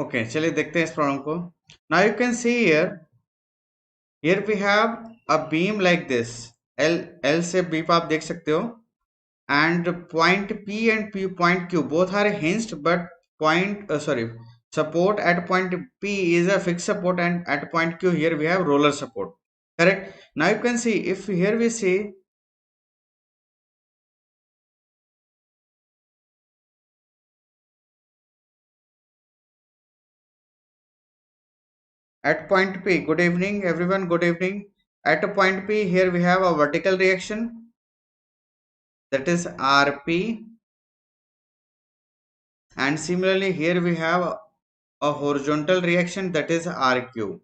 Okay चलिए देखते हैं इस प्रॉब्लम को। Now you can see here we have a beam like this. L L से बीप आप देख सकते हो, and point P and point Q both are hinged, but support at point P is a fixed support, and at point Q here we have roller support. Correct. Now you can see, if here we see at point P, good evening everyone, good evening. At a point P here we have a vertical reaction, that is RP, and similarly here we have a horizontal reaction, that is RQ.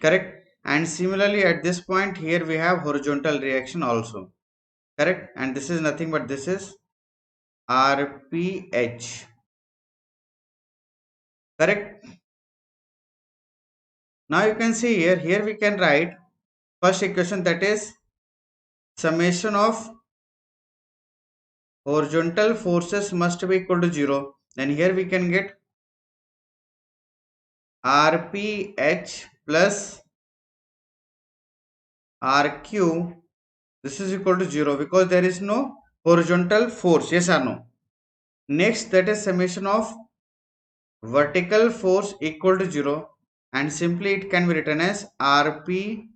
Correct. And similarly at this point here we have horizontal reaction also. Correct. And this is nothing but this is RPH. Correct. Now you can see here we can write first equation, that is summation of horizontal forces must be equal to 0. Then here we can get RPH plus RQ. This is equal to 0 because there is no horizontal force. Yes or no? Next, that is summation of vertical force equal to 0, and simply it can be written as Rp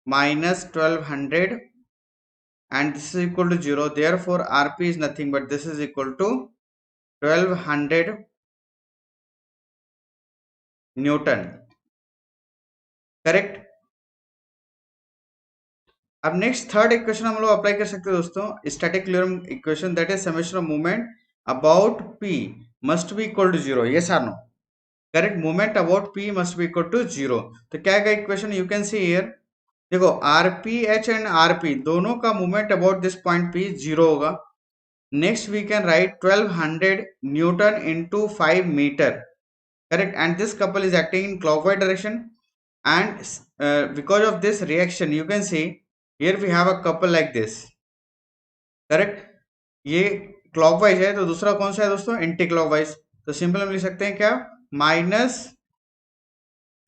minus 1200, and this is equal to 0. Therefore Rp is nothing but this is equal to 1200 Newton. Correct. अब next third equation हम लोग apply कर सकते हैं दोस्तों, static equilibrium equation, that is summation of movement about P must be equal to 0. Yes or no? Correct. Movement about P must be equal to 0. तो क्या है equation? You can see here, देखो RPH and RP दोनों का movement about this point P 0 होगा. Next we can write 1200 newton into 5 metre. Correct. And this couple is acting in clockwise direction, and because of this reaction you can see here we have a couple like this. Correct. ये clockwise है तो दूसरा कौन सा है दोस्तों? Anti clockwise. तो simple हम लिख सकते हैं क्या? Minus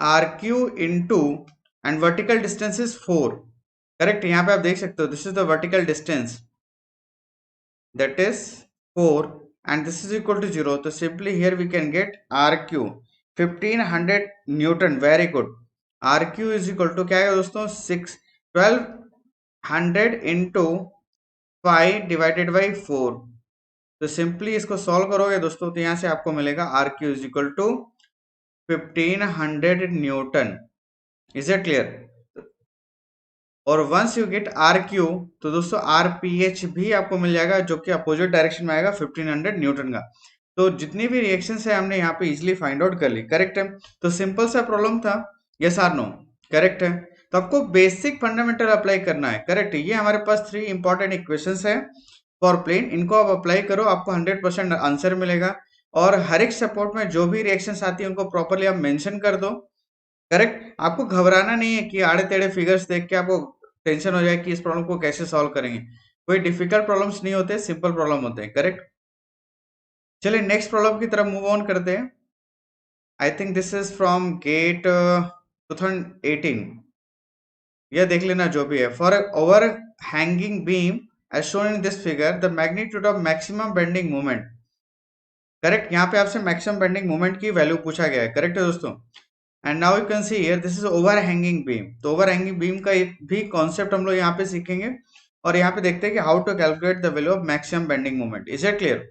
RQ into, and vertical distance is 4. Correct. यहाँ पे आप देख सकते हो this is the vertical distance, that is 4, and this is equal to 0. So simply here we can get RQ 1500 Newton. Very good. RQ is equal to क्या है दोस्तों? 1200 into 5 divided by 4. तो सिंपली इसको सॉल्व करोगे दोस्तों तो यहाँ से आपको मिलेगा RQ is equal to 1500 Newton. Is it clear? और वंस यू गेट RQ तो दोस्तों RPH भी आपको मिल जाएगा, जो कि अपोजिट डायरेक्शन में आएगा 1500 न्यूटन का. तो जितनी भी रिएक्शंस है हमने यहाँ पे इजीली फाइंड आउट कर ली. करेक्ट है. तो सिंपल सा प्रॉब्लम था. Yes or no? करेक्ट है. तो आपको बेसिक फंडामेंटल अप्लाई करना है. करेक्ट है. ये हमारे पास 3 इंपॉर्टेंट इक्वेशंस है फॉर प्लेन. इनको आप अप्लाई करो, आपको 100% आंसर मिलेगा. और हर एक सपोर्ट में जो भी रिएक्शंस आती है उनको प्रॉपरली आप मेंशन कर दो. करेक्ट. आपको घबराना नहीं है कि आड़े टेढ़े फिगर्स देख के आपको टेंशन हो जाए कि इस प्रॉब्लम को कैसे सॉल्व करेंगे. कोई डिफिकल्ट प्रॉब्लम्स नहीं होते, सिंपल प्रॉब्लम होते हैं. करेक्ट. चलिए नेक्स्ट प्रॉब्लम की तरफ मूव ऑन करते हैं. I think this is from GATE 2018. यह देख लेना जो भी है. For over hanging beam as shown in this figure, the magnitude of maximum bending moment. Correct. यहाँ पे आपसे मैक्सिमम बेंडिंग मोमेंट की वैल्यू पूछा गया है. करेक्ट है दोस्तों. And now you can see here this is over hanging beam. तो ओवर हैंगिंग बीम का भी कॉन्सेप्ट हम लोग यहाँ पे सीखेंगे, और यहाँ पे देखते हैं कि how to calculate the value of maximum bending moment. Is it clear?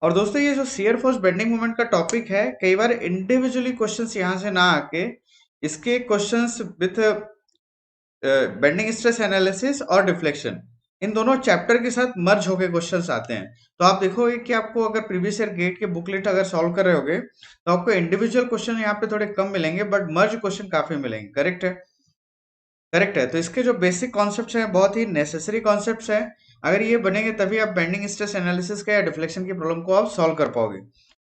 और दोस्तों ये जो शियर फोर्स बेंडिंग मोमेंट का टॉपिक है, कई बार इंडिविजुअली क्वेश्चंस यहाँ से ना आके इसके questions with bending stress analysis और डिफ्लेक्शन, इन दोनों चैप्टर के साथ मर्ज होकर क्वेश्चंस आते हैं. तो आप देखोगे कि आपको अगर प्रीवियस ईयर गेट के बुकलेट अगर सॉल्व कर रहे होगे तो आपको इंडिविजुअल क्वेश्चन यहाँ पे थोड़े कम मिलेंगे, बट मर्ज क्वेश्चन काफी मिलेंगे. करेक्ट है. करेक्ट है. तो इसके जो बेसिक कॉन्सेप्ट्स हैं बहुत ही नेसेसरी कॉन्सेप्ट्स हैं. अगर ये बनेंगे तभी आप बेंडिंग स्ट्रेस एनालिसिस का या डिफ्लेक्शन की प्रॉब्लम को आप सॉल्व कर पाओगे.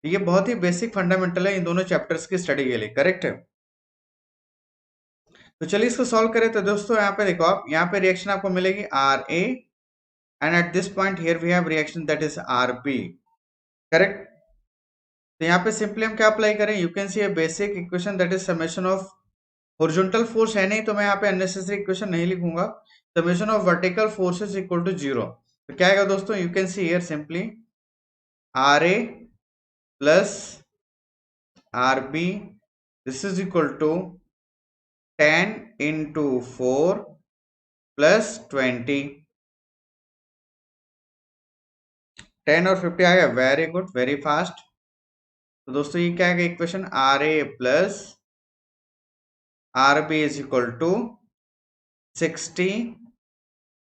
ये बहुत ही बेसिक फंडामेंटल है इन दोनों चैप्टर्स की स्टडी के लिए. करेक्ट है. तो चलिए इसको सॉल्व करें. तो दोस्तों यहाँ पे देखो, आप यहाँ पे रिएक्शन आपको मिलेगी RA, and at this point here we have reaction that is RB. Correct. तो यहाँ पे सिंपली हम क्या अप्लाई करें, you can C A basic equation that is summation of horizontal force है नहीं तो मैं यहाँ पे अननेसेसरी इक्वेशन नहीं लिखूंगा, summation of vertical force is equal to 0। तो क्या आएगा दोस्तों, you can see here simply R A plus R B, this is equal to 10 into 4 plus 20। 10 और 50 आ गया, वेरी गुड, वेरी फास्ट। तो दोस्तों ये क्या है equation, R A plus R B is equal to 60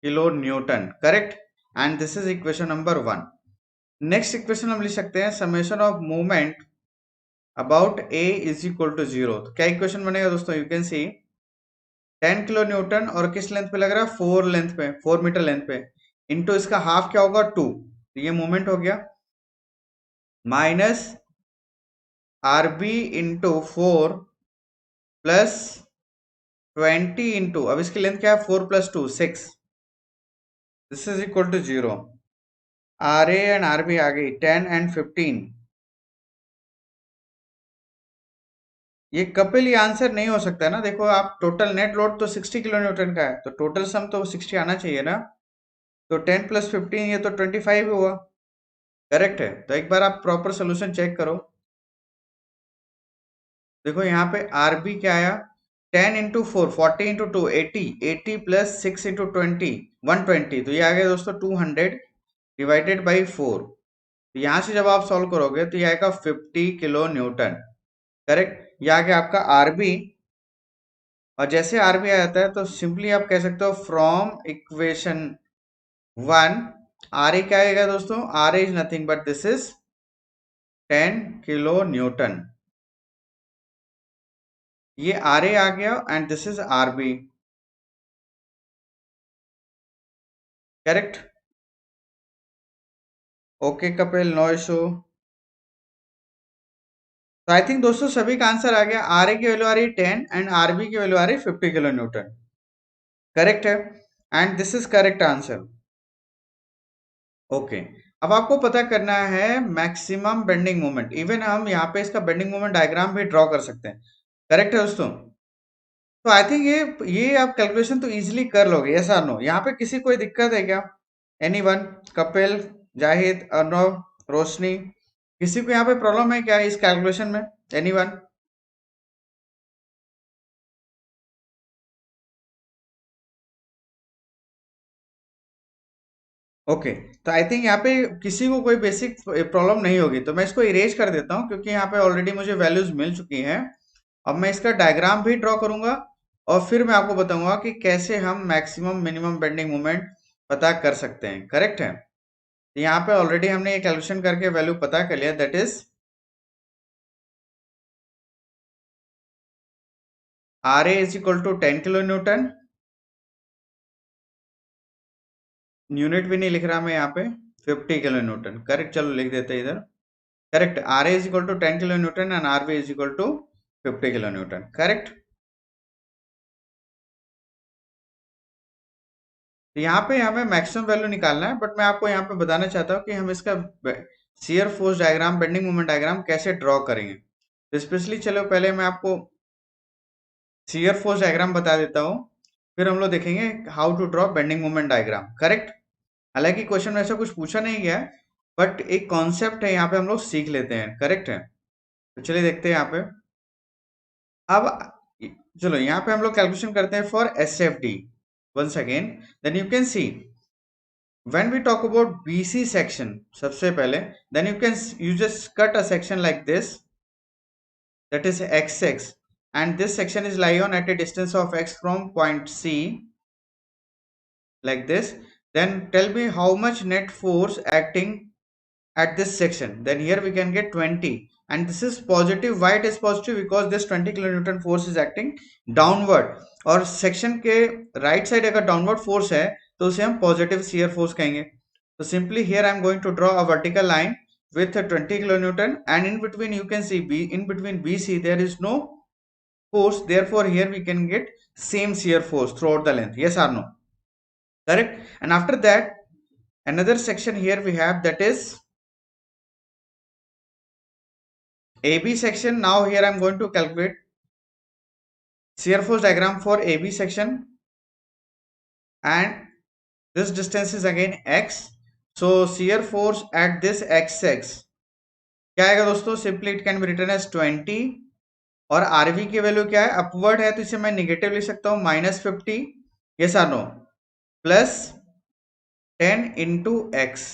kilo newton, correct. And this is equation number 1। Next equation हम लिख सकते हैं summation of movement about A is equal to 0। तो क्या इक्वेशन बनेगा दोस्तों, you can see 10 kilo newton और किस लेंथ पे लग रहा है, 4 लेंथ पे, 4 मीटर लेंथ पे, इनटू इसका हाफ क्या होगा 2, तो ये मूवमेंट हो गया, minus R B into 4 plus 20 into, अब इसकी लेंथ क्या है 4 plus 2 6, this is equal to 0। R A and R B आ गई 10 एंड 15। ये कपिल ये आंसर नहीं हो सकता है ना, देखो आप टोटल नेट लोड तो 60 किलो न्यूटन का है, तो टोटल सम तो 60 आना चाहिए ना। तो 10 प्लस 15 ये तो 25 हुआ, करेक्ट है। तो एक बार आप प्रॉपर सोल्यूशन चेक करो। देखो यहाँ पे आर बी क्या आया, 10 इंटू 4 40 इंटू 2 80, 80 प्लस 6 इंटू 20 120, तो ये आ गया दोस्तों 200 डिवाइडेड बाई 4। तो यहाँ से जब आप सॉल्व करोगे तो ये आएगा 50 किलो न्यूटन, करेक्ट। ये आ गया आपका आरबी। और जैसे आरबी आ जाता है तो सिंपली आप कह सकते हो फ्रॉम इक्वेशन 1, आर ए क्या आएगा दोस्तों, R A is nothing but this is 10 kilo newton. ये आर ए आ गया and this is R B, correct. Okay Kapil, no issue. तो आई थिंक दोस्तों सभी का आंसर आ गया, आर ए की वैल्यू आ रही है 10 एंड आर बी की वैल्यू आ रही है 50 किलो न्यूटन, करेक्ट है। And this is correct answer. Okay, अब आपको पता करना है मैक्सिमम बेंडिंग मोमेंट। इवन हम यहाँ पे इसका बेंडिंग मोमेंट डायग्राम भी ड्रॉ कर सकते हैं, करेक्ट है दोस्तों। तो आई थिंक ये आप कैलकुलेशन तो इजीली कर लोगे, यस और नो। यहाँ पे किसी कोई दिक्कत है क्या, एनीवन, कपिल, जाहिद, अर्नव, रोशनी, किसी को यहाँ पे प्रॉब्लम है क्या इस कैलकुलेशन में, एनीवन? ओके, तो आई थिंक यहाँ पे किसी को कोई बेसिक प्रॉब्लम नहीं होगी, तो मैं इसको इरेज कर देता हूँ क्योंकि यहाँ पे ऑलरेडी मुझे वैल्यूज मिल चुकी हैं। अब मैं इसका डायग्राम भी ड्रॉ करूंगा और फिर मैं आपको बताऊंगा कि कैसे हम मैक्सिमम मिनिमम बेंडिंग मोमेंट पता कर सकते हैं, करेक्ट है। तो यहाँ पे ऑलरेडी हमने ये कैलकुलेशन करके वैल्यू पता कर लिया, that is R A is equal to 10 kilo newton, unit भी नहीं लिख रहा मैं यहाँ पे, 50 किलो न्यूटन, करेक्ट। चलो लिख देते हैं इधर, correct. R A is equal to 10 kilo newton and R B is equal to 50 kilo newton, correct. तो यहाँ पे हमें मैक्सिमम वैल्यू निकालना है, बट मैं आपको यहाँ पे बताना चाहता हूँ कि हम इसका shear force diagram, bending moment diagram कैसे ड्रॉ करेंगे। तो स्पेशली चलो पहले मैं आपको शियर फोर्स डायग्राम बता देता हूँ, फिर हम लोग देखेंगे how to draw bending moment diagram, correct. हालांकि क्वेश्चन में ऐसा कुछ पूछा नहीं गया है, बट एक कॉन्सेप्ट है यहाँ पे हम लोग सीख लेते हैं, करेक्ट है। तो चलिए देखते हैं यहाँ पे। अब चलो यहाँ पे हम लोग कैलकुलेशन करते हैं for S F D once again, then you can see when we talk about BC section, सबसे पहले then you just cut a section like this, that is XX, and this section is lie on at a distance of X from point C, like this. Then tell me how much net force acting at this section, then here we can get 20, and this is positive. Why it is positive, because this 20 kilonewton force is acting downward, और section के right side अगर downward force है तो उसे हम positive shear force कहेंगे। तो simply here I am going to draw a vertical line with 20 kilonewton, and in between you can see in between BC there is no force, therefore here we can get same shear force throughout the length, yes or no, correct. And after that another section here we have, that is AB section. Now here I am going to calculate shear force diagram for AB section, and this distance is again x. So shear force at this x क्या आएगा दोस्तों? Simply it can be written as 20, और RV की value क्या है? Upward है, तो इसे मैं निगेटिव लिख सकता हूं -50, yes or no, plus 10 into x.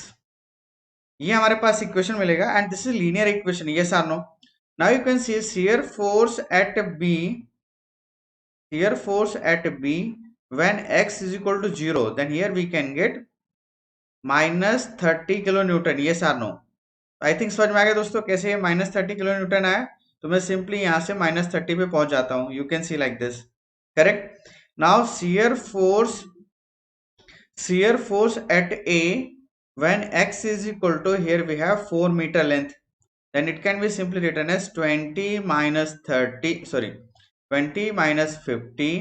ये हमारे पास इक्वेशन मिलेगा, and this is linear equation, yes or no. Now you can see shear force at B, shear force at B when x is equal to 0, then here we can get -30 kilo newton, yes or no. I think समझ में आ गया दोस्तों कैसे ये -30 kilo Newton आया। तो मैं सिंपली यहां से -30 पे पहुंच जाता हूं, you can C like this, correct. Now shear force at A when x is equal to, here we have 4 meter length, then it can be simply written as 20 minus 30, sorry 20 minus 50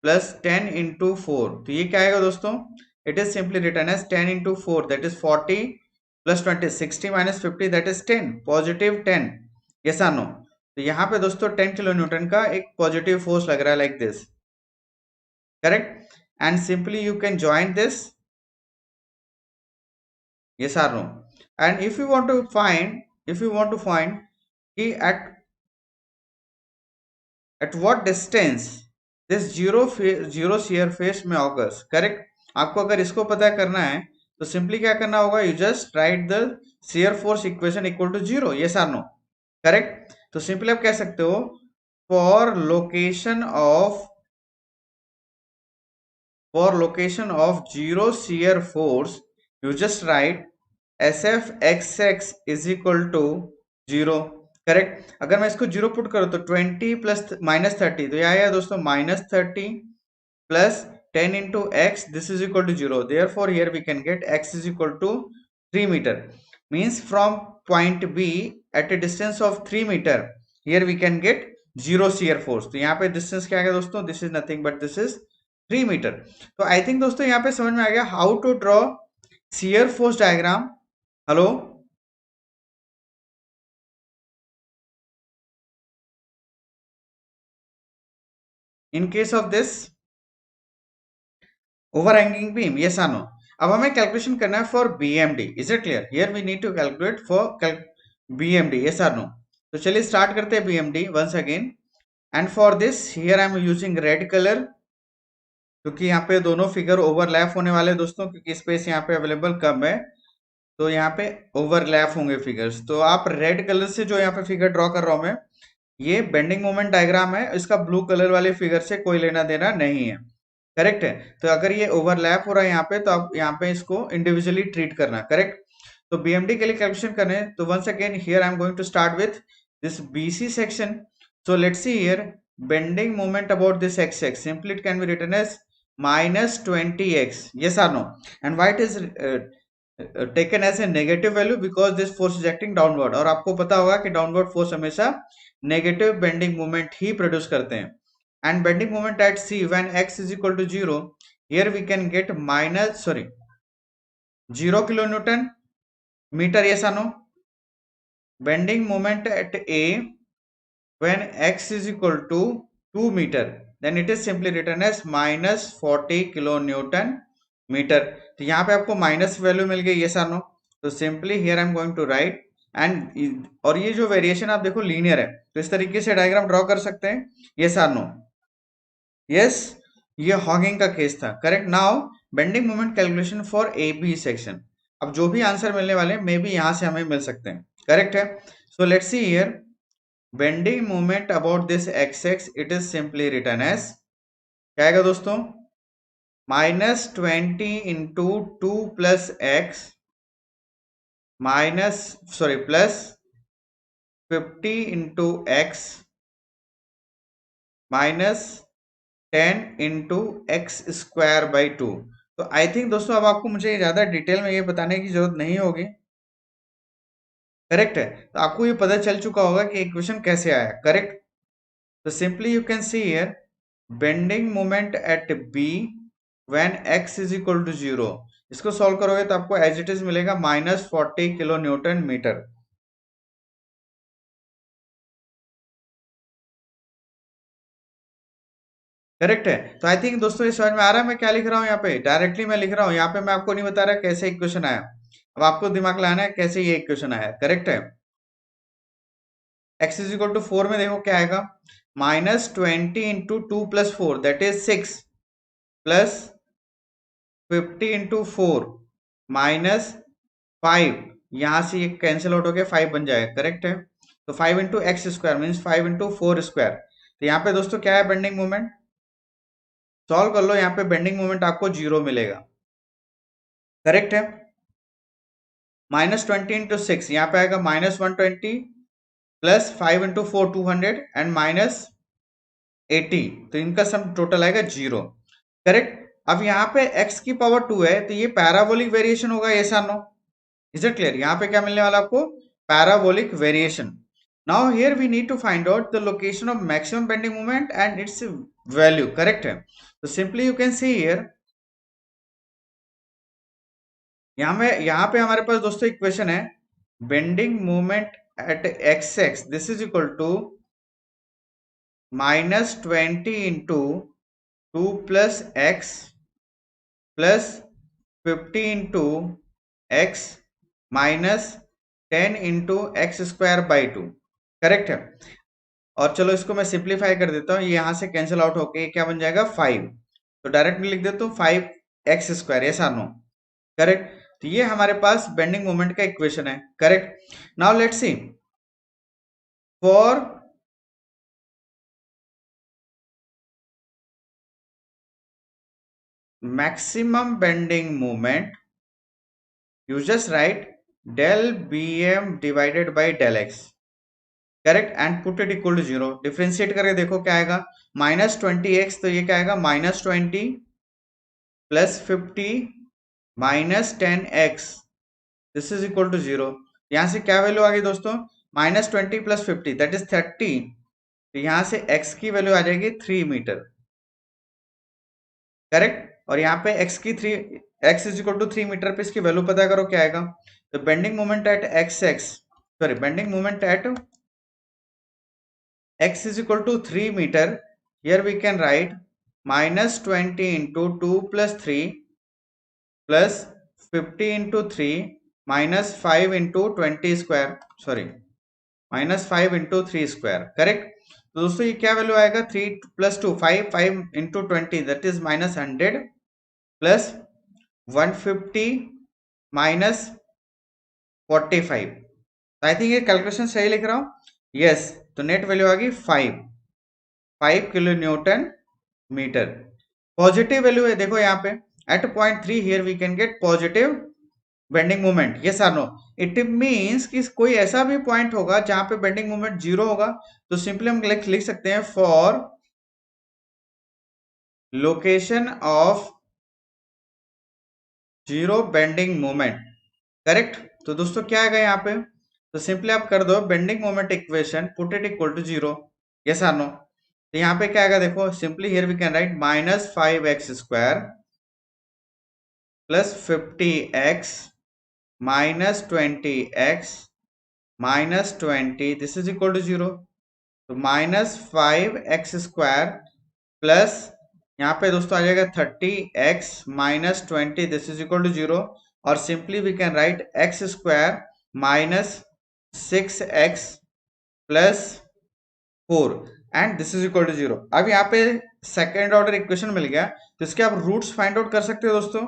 plus 10 into 4। तो ये क्या आएगा दोस्तों? It is simply written as 10 into 4, that is 40 plus 20, 60 minus 50, that is 10, positive 10, yes or no। तो यहाँ पे दोस्तों 10 kilo Newton का एक पॉजिटिव फोर्स लग रहा है, like this, correct. And simply you can join this, yes or no। And if you want to find, कि at what distance this zero shear face में occurs, करेक्ट। आपको अगर इसको पता करना है तो सिंपली क्या करना होगा? You just write the shear force equation equal to 0, yes or no, correct. तो सिंपली आप कह सकते हो for location of zero shear force, you just write SFXX is equal to 0, correct. अगर मैं इसको 0 पुट करूं तो 20 प्लस -30, तो यह आया दोस्तों -30 plus 10 into x, this is equal to 0, therefore here we can get x is equal to 3 meter, means from point B at a distance of 3 meter, here we can get zero shear force। तो यहाँ पे distance क्या है दोस्तों? This is nothing but this is 3 metre. तो I think दोस्तों यहाँ पे समझ में आ गया how to draw shear force diagram. Hello, in case of this overhanging beam, yes or no. अब हमें कैलकुलेशन करना है for BMD, is it clear? Here we need to calculate for BMD, yes or no. तो चलिए start करते हैं BMD once again, and for this here I am using red colour, क्योंकि यहाँ पे दोनों फिगर ओवरलैप होने वाले दोस्तों, क्योंकि स्पेस यहाँ पे अवेलेबल कम है, तो यहाँ पे ओवरलैप होंगे फिगर्स। तो आप रेड कलर से जो यहाँ पे फिगर ड्रॉ कर रहा हूं मैं, ये बेंडिंग मोमेंट डायग्राम है, इसका ब्लू कलर वाले फिगर से कोई लेना देना नहीं है, करेक्ट है। तो अगर ये ओवरलैप हो रहा है यहाँ पे, तो आप यहाँ पे इसको इंडिविजुअली ट्रीट करना, करेक्ट। तो बीएमडी के लिए कैलकुलेशन करने, तो once again here I am going to start with this BC section. So let's see here bending moment about this x x, simply it can be written as -20x, yes or no। And why it is taken as a negative value? Because this force is acting downward, और आपको पता होगा कि downward force हमेशा negative bending moment ही produce करते हैं। And bending moment at C when x is equal to 0, here we can get 0 kilo newton metre, yes or no। Bending moment at A when x is equal to 2 meter, then it is simply written as -40 kilo newton metre. तो यहाँ पे आपको minus value मिल गई, yes or no। तो simply here I am going to write, and और ये जो variation आप देखो लीनियर है, तो इस तरीके से डायग्राम ड्रॉ कर सकते हैं, yes or no। यस, ये हॉगिंग का केस था, correct. Now bending moment calculation for A B section. अब जो भी आंसर मिलने वाले मे बी यहां से हमें मिल सकते हैं, करेक्ट है। So let's see here bending moment about this x x, it is simply written as, क्या आएगा दोस्तों? -20 into 2 plus x plus 50 into x minus 10 into x square by 2। तो आई थिंक दोस्तों अब आपको मुझे ज्यादा डिटेल में ये बताने की जरूरत नहीं होगी, करेक्ट है। तो आपको ये पता चल चुका होगा कि इक्वेशन कैसे आया, करेक्ट। तो simply you can see here bending moment at B when x is equal to 0, इसको सॉल्व करोगे तो आपको एज इट इज मिलेगा -40 किलो न्यूटन मीटर। करेक्ट है। तो आई थिंक दोस्तों ये समझ में आ रहा है मैं क्या लिख रहा हूँ यहाँ पे, डायरेक्टली मैं लिख रहा हूँ यहाँ पे, मैं आपको नहीं बता रहा कैसे इक्वेशन आया, अब आपको दिमाग लगाना है कैसे ये इक्वेशन आया। करेक्ट है। x इज इक्वल टू 4 में देखो क्या आएगा, -20 into 2 + 4 that is 6 plus 50 into 4 -5, यहां से ये कैंसिल आउट होकर 5 बन जाएगा। करेक्ट है। तो 5 into x square means 5 into 4 square. तो यहाँ पे दोस्तों क्या है बेंडिंग मोमेंट, सॉल्व कर लो, यहाँ पे बेंडिंग मोमेंट आपको 0 मिलेगा। करेक्ट है। -20 इंटू 6 यहाँ पे आएगा -120 प्लस 5 इंटू 4 200 एंड -80, तो इनका सम टोटल आएगा 0। करेक्ट। अब यहाँ पे x की पावर 2 है तो ये पैराबोलिक वेरिएशन होगा, yes or no? Is it clear? यहाँ पे क्या मिलने वाला आपको, parabolic variation. Now here we need to find out the location of maximum bending moment and its value. Correct है। तो simply you can see here, यहाँ पे हमारे पास दोस्तों इक्वेशन है bending moment at x this is equal to -20 into 2 + x plus 50 into x -10 into x square by 2। Correct है। और चलो इसको मैं सिंप्लीफाई कर देता हूँ, ये यहां से कैंसिल आउट होके क्या बन जाएगा 5, तो डायरेक्ट में लिख देता हूँ 5x²। ऐसा नो। करेक्ट। तो ये हमारे पास बेंडिंग मोमेंट का इक्वेशन है। Correct. Now let's see for maximum bending moment, you just write del bm divided by del x। Correct. And put it equal to 0, differentiate करके देखो क्या आएगा, -20x, तो ये क्या आएगा -20 plus 50 -10x, this is equal to 0। यहां से क्या वैल्यू आ गई दोस्तों, -20 प्लस 50 दैट इज 30, तो यहां से x की वैल्यू आ जाएगी 3 मीटर। करेक्ट। और यहाँ पे x is equal to 3 metre पे इसकी वैल्यू पता करो क्या आएगा, तो bending moment at bending moment at x is equal to 3 meter, here we can write -20 into 2 plus 3 plus 50 into 3 minus 5 into 20 square, sorry -5 into 3 square। Correct. तो दोस्तों ये क्या वैल्यू आएगा, 3 + 2 5 into 20 that is -100 plus 150 minus 45। I think ये calculation सही लिख रहा हूँ, यस। तो नेट वैल्यू आ गई 5 kilo newton metre. Positive value है देखो यहाँ पे at point 3, here we can get positive bending moment, yes or no. It means कि कोई ऐसा भी पॉइंट होगा जहां पे बेंडिंग मोमेंट 0 होगा, तो सिंपली हम लिख सकते हैं for location of 0 bending moment. Correct. तो दोस्तों क्या आएगा यहाँ पे, तो सिंपली आप कर दो bending moment equation, put it equal to 0, yes or no. तो यहाँ पे क्या आएगा देखो, simply here we can write -5x² plus 50x -20x -20, this is equal to 0। तो -5x² प्लस यहाँ पे दोस्तों आ जाएगा 30x -20, this is equal to 0। और simply we can write x² -6x plus 4 and this is equal to 0। अब यहाँ पे second order equation मिल गया, तो इसके आप रूट्स फाइंड आउट कर सकते हो दोस्तों।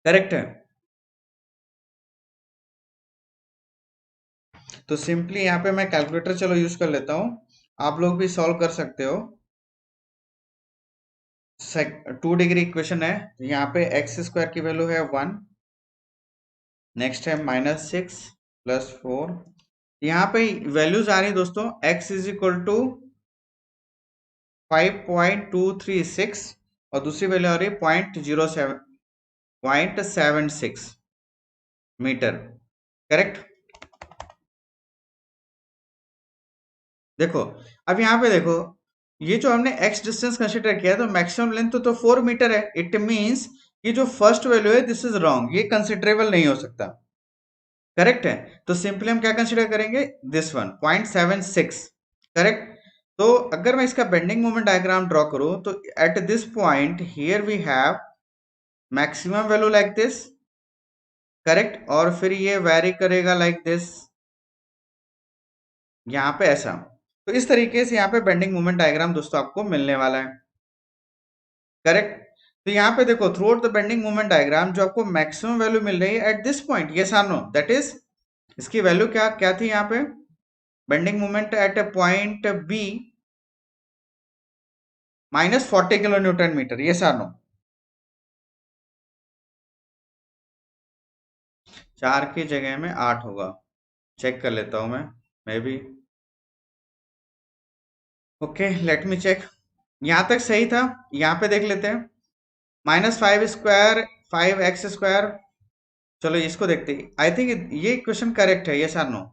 करेक्ट है। तो सिंपली यहाँ पे मैं कैलकुलेटर चलो यूज कर लेता हूं, आप लोग भी सॉल्व कर सकते हो। 2 डिग्री इक्वेशन है, यहाँ पे x² की वैल्यू है 1, नेक्स्ट है -6 प्लस 4, यहाँ पे वैल्यूज आ रही दोस्तों, x इज इक्वल टू 5.236 और दूसरी वैल्यू आ रही है 0.76 मीटर। करेक्ट। देखो अब यहाँ पे देखो, ये जो हमने x डिस्टेंस कंसीडर किया तो मैक्सिमम लेंथ तो 4 मीटर है, इट मींस कि जो फर्स्ट वैल्यू है दिस इज रॉन्ग, ये कंसिडरेबल नहीं हो सकता। करेक्ट है। तो सिंपली हम क्या कंसीडर करेंगे, दिस वन 0.76। करेक्ट। तो अगर मैं इसका बेंडिंग मोमेंट डायग्राम ड्रॉ करूं तो at this point here we have maximum value like this, correct, और फिर ये वेरी करेगा लाइक दिस, यहाँ पे ऐसा। तो इस तरीके से यहाँ पे बेंडिंग मोमेंट डायग्राम दोस्तों आपको मिलने वाला है, करेक्ट। तो यहाँ पे देखो throughout the bending moment diagram जो आपको मैक्सिमम वैल्यू मिल रही है एट दिस पॉइंट, यस और नो, दैट इज इसकी वैल्यू क्या क्या थी यहाँ पे, bending moment at point B -40 kN/मीटर, यस और नो। 4 की जगह में 8 होगा, चेक कर लेता हूं मैं, maybe. Okay, let me check. यहां तक सही था, यहां पे देख लेते हैं। -5² 5x²। चलो इसको देखते हैं, आई थिंक ये क्वेश्चन करेक्ट है, यस और नो।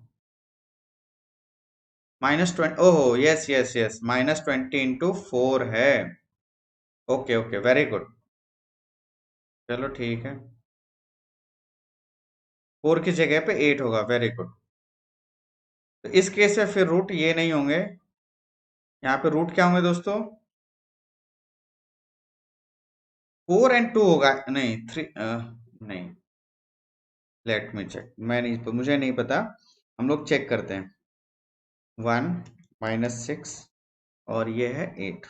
-20, ओहो यस यस यस, -20 × 4 है। Okay okay, very good. चलो ठीक है, 4 की जगह पे 8 होगा, वेरी गुड। तो इस केस में फिर रूट ये नहीं होंगे, यहाँ पे रूट क्या होंगे दोस्तों, 4 और 2 होगा, नहीं 3, नहीं, लेट मी चेक, मैं नहीं, तो मुझे नहीं पता, हम लोग चेक करते हैं। 1 -6 और ये है 8।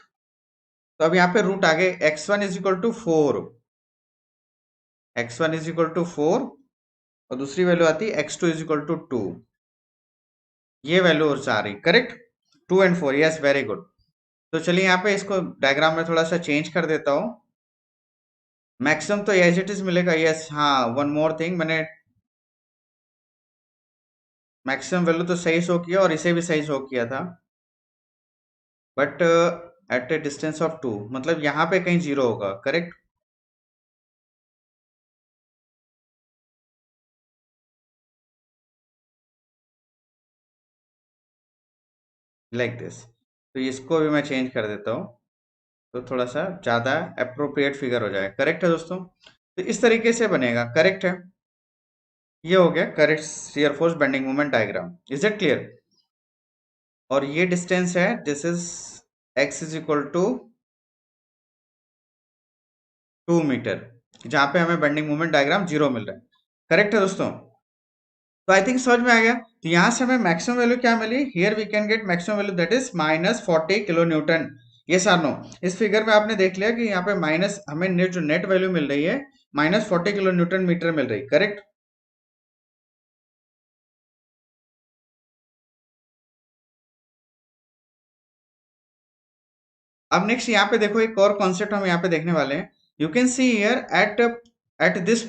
तो अब यहाँ पे रूट आ गए, x1 = 4, x1 = 4, और दूसरी वैल्यू आती है x2 = 2, ये वैल्यू और आ रही, करेक्ट, 2 और 4, यस, वेरी गुड। तो चलिए यहाँ पे इसको डायग्राम में थोड़ा सा चेंज कर देता हूँ। मैक्सिमम तो एज इट इज मिलेगा, यस, हाँ, वन मोर थिंग, मैंने मैक्सिमम वैल्यू तो सही शो किया और इसे भी सही शो किया था, but at a distance of 2, मतलब यहाँ पे कहीं 0 होगा, करेक्ट। लाइक दिस, तो इसको भी मैं चेंज कर देता हूँ, तो थोड़ा सा ज्यादा अप्रोप्रिएट फिगर हो जाए, करेक्ट है दोस्तों। तो इस तरीके से बनेगा, करेक्ट है। ये हो गया correct shear force bending moment diagram, is it clear. और ये डिस्टेंस है, दिस इज x = 2 मीटर, जहां पे हमें बेंडिंग मोमेंट डायग्राम 0 मिल रहा है, करेक्ट है दोस्तों। तो आई थिंक समझ में आ गया। तो यहां से हमें मैक्सिमम वैल्यू क्या मिली, here we can get maximum value that is -40 kN। Yes और नो। इस फिगर में आपने देख लिया कि यहाँ पे माइनस हमें जो नेट वैल्यू मिल रही है -40 kN/मीटर मिल रही, करेक्ट। अब नेक्स्ट यहाँ पे देखो, एक और कॉन्सेप्ट हम यहाँ पे देखने वाले हैं। You can see here eight this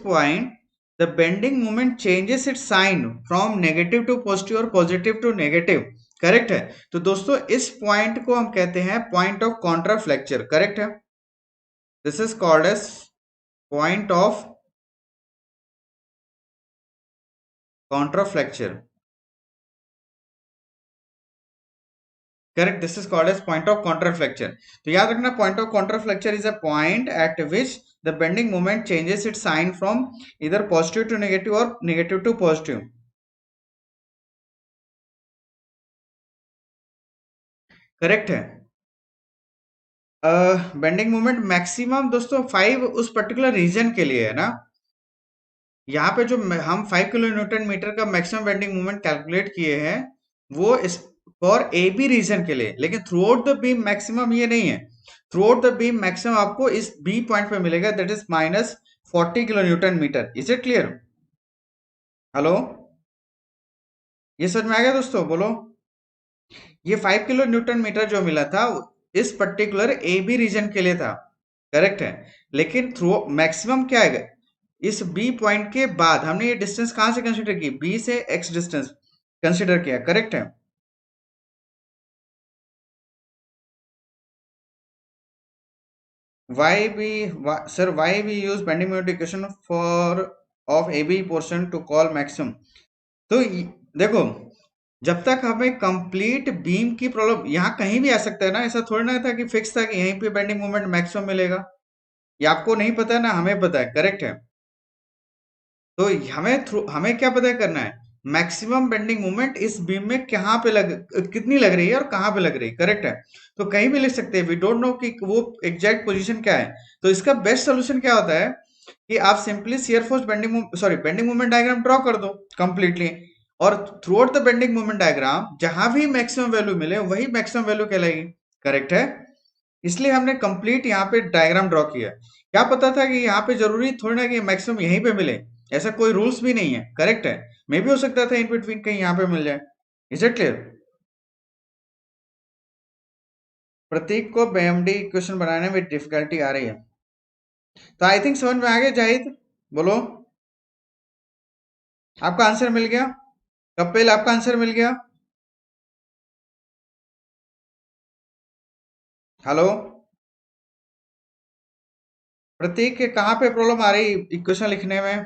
point, the bending moment changes its sign from negative to positive और positive to negative, करेक्ट है। तो दोस्तों इस पॉइंट को हम कहते हैं पॉइंट ऑफ कॉन्ट्राफ्लेक्चर, करेक्ट है। This is called as point of contraflexure, correct, this is called as point of contraflexure. तो याद रखना, point of contraflexure is a point at which the bending moment changes its sign from इधर positive to negative और negative to positive, correct है। Bending moment maximum दोस्तों 5 उस particular reason के लिए है ना। यहाँ पे जो हम 5 kN/मीटर का मैक्सिमम बेंडिंग मोमेंट कैलकुलेट किए हैं वो इस फॉर ए बी रीजन के लिए, लेकिन throughout the beam maximum ये नहीं है। Throughout the beam maximum आपको इस बी पॉइंट पे मिलेगा, दैट इज -40 kN/मीटर, इज इट क्लियर। हेलो, ये समझ में आ गया दोस्तों, बोलो। ये 5 kN/मीटर जो मिला था इस पर्टिकुलर ए बी रीजन के लिए था, करेक्ट है। लेकिन थ्रू मैक्सिमम क्या है, इस बी पॉइंट के बाद हमने ये डिस्टेंस कहां से कंसीडर की, बी से एक्स डिस्टेंस कंसीडर किया, करेक्ट है। why we use bending moment equation for of AB portion to call maximum। तो देखो, जब तक हमें कंप्लीट बीम की प्रॉब्लम, यहाँ कहीं भी आ सकता है ना, ऐसा थोड़ी ना था कि फिक्स था कि यहीं पे बेंडिंग मोमेंट मैक्सिमम मिलेगा। ये आपको नहीं पता है ना, हमें पता है, करेक्ट है। तो हमें क्या पता करना है, मैक्सिमम बेंडिंग मोमेंट इस बीम में कहाँ पे कितनी लग रही है और कहाँ पे लग रही है, करेक्ट है। तो कहीं भी लिख सकते हैं, वी डोंट नो कि वो एग्जैक्ट पोजीशन क्या है। तो इसका बेस्ट सोल्यूशन क्या होता है कि आप simply shear force bending moment diagram draw कर दो कंप्लीटली, और through out the bending moment diagram जहां भी मैक्सिमम वैल्यू मिले वही मैक्सिमम वैल्यू कहलाएगी, करेक्ट है। इसलिए हमने कंप्लीट यहाँ पे डायग्राम ड्रॉ किया। क्या पता था कि यहाँ पे जरूरी थोड़ी ना कि मैक्सिमम यहीं पे मिले, ऐसा कोई रूल्स भी नहीं है, करेक्ट है। मे भी हो सकता था इन बिटवीन कहीं यहाँ पे मिल जाए। Is it clear? प्रतीक को बीएमडी इक्वेशन बनाने में डिफिकल्टी आ रही है, तो आई थिंक समझ में आ गया। जाहिद बोलो, आपका आंसर मिल गया? कपिल आपका आंसर मिल गया? हेलो प्रतीक, कहाँ पे प्रॉब्लम आ रही इक्वेशन लिखने में?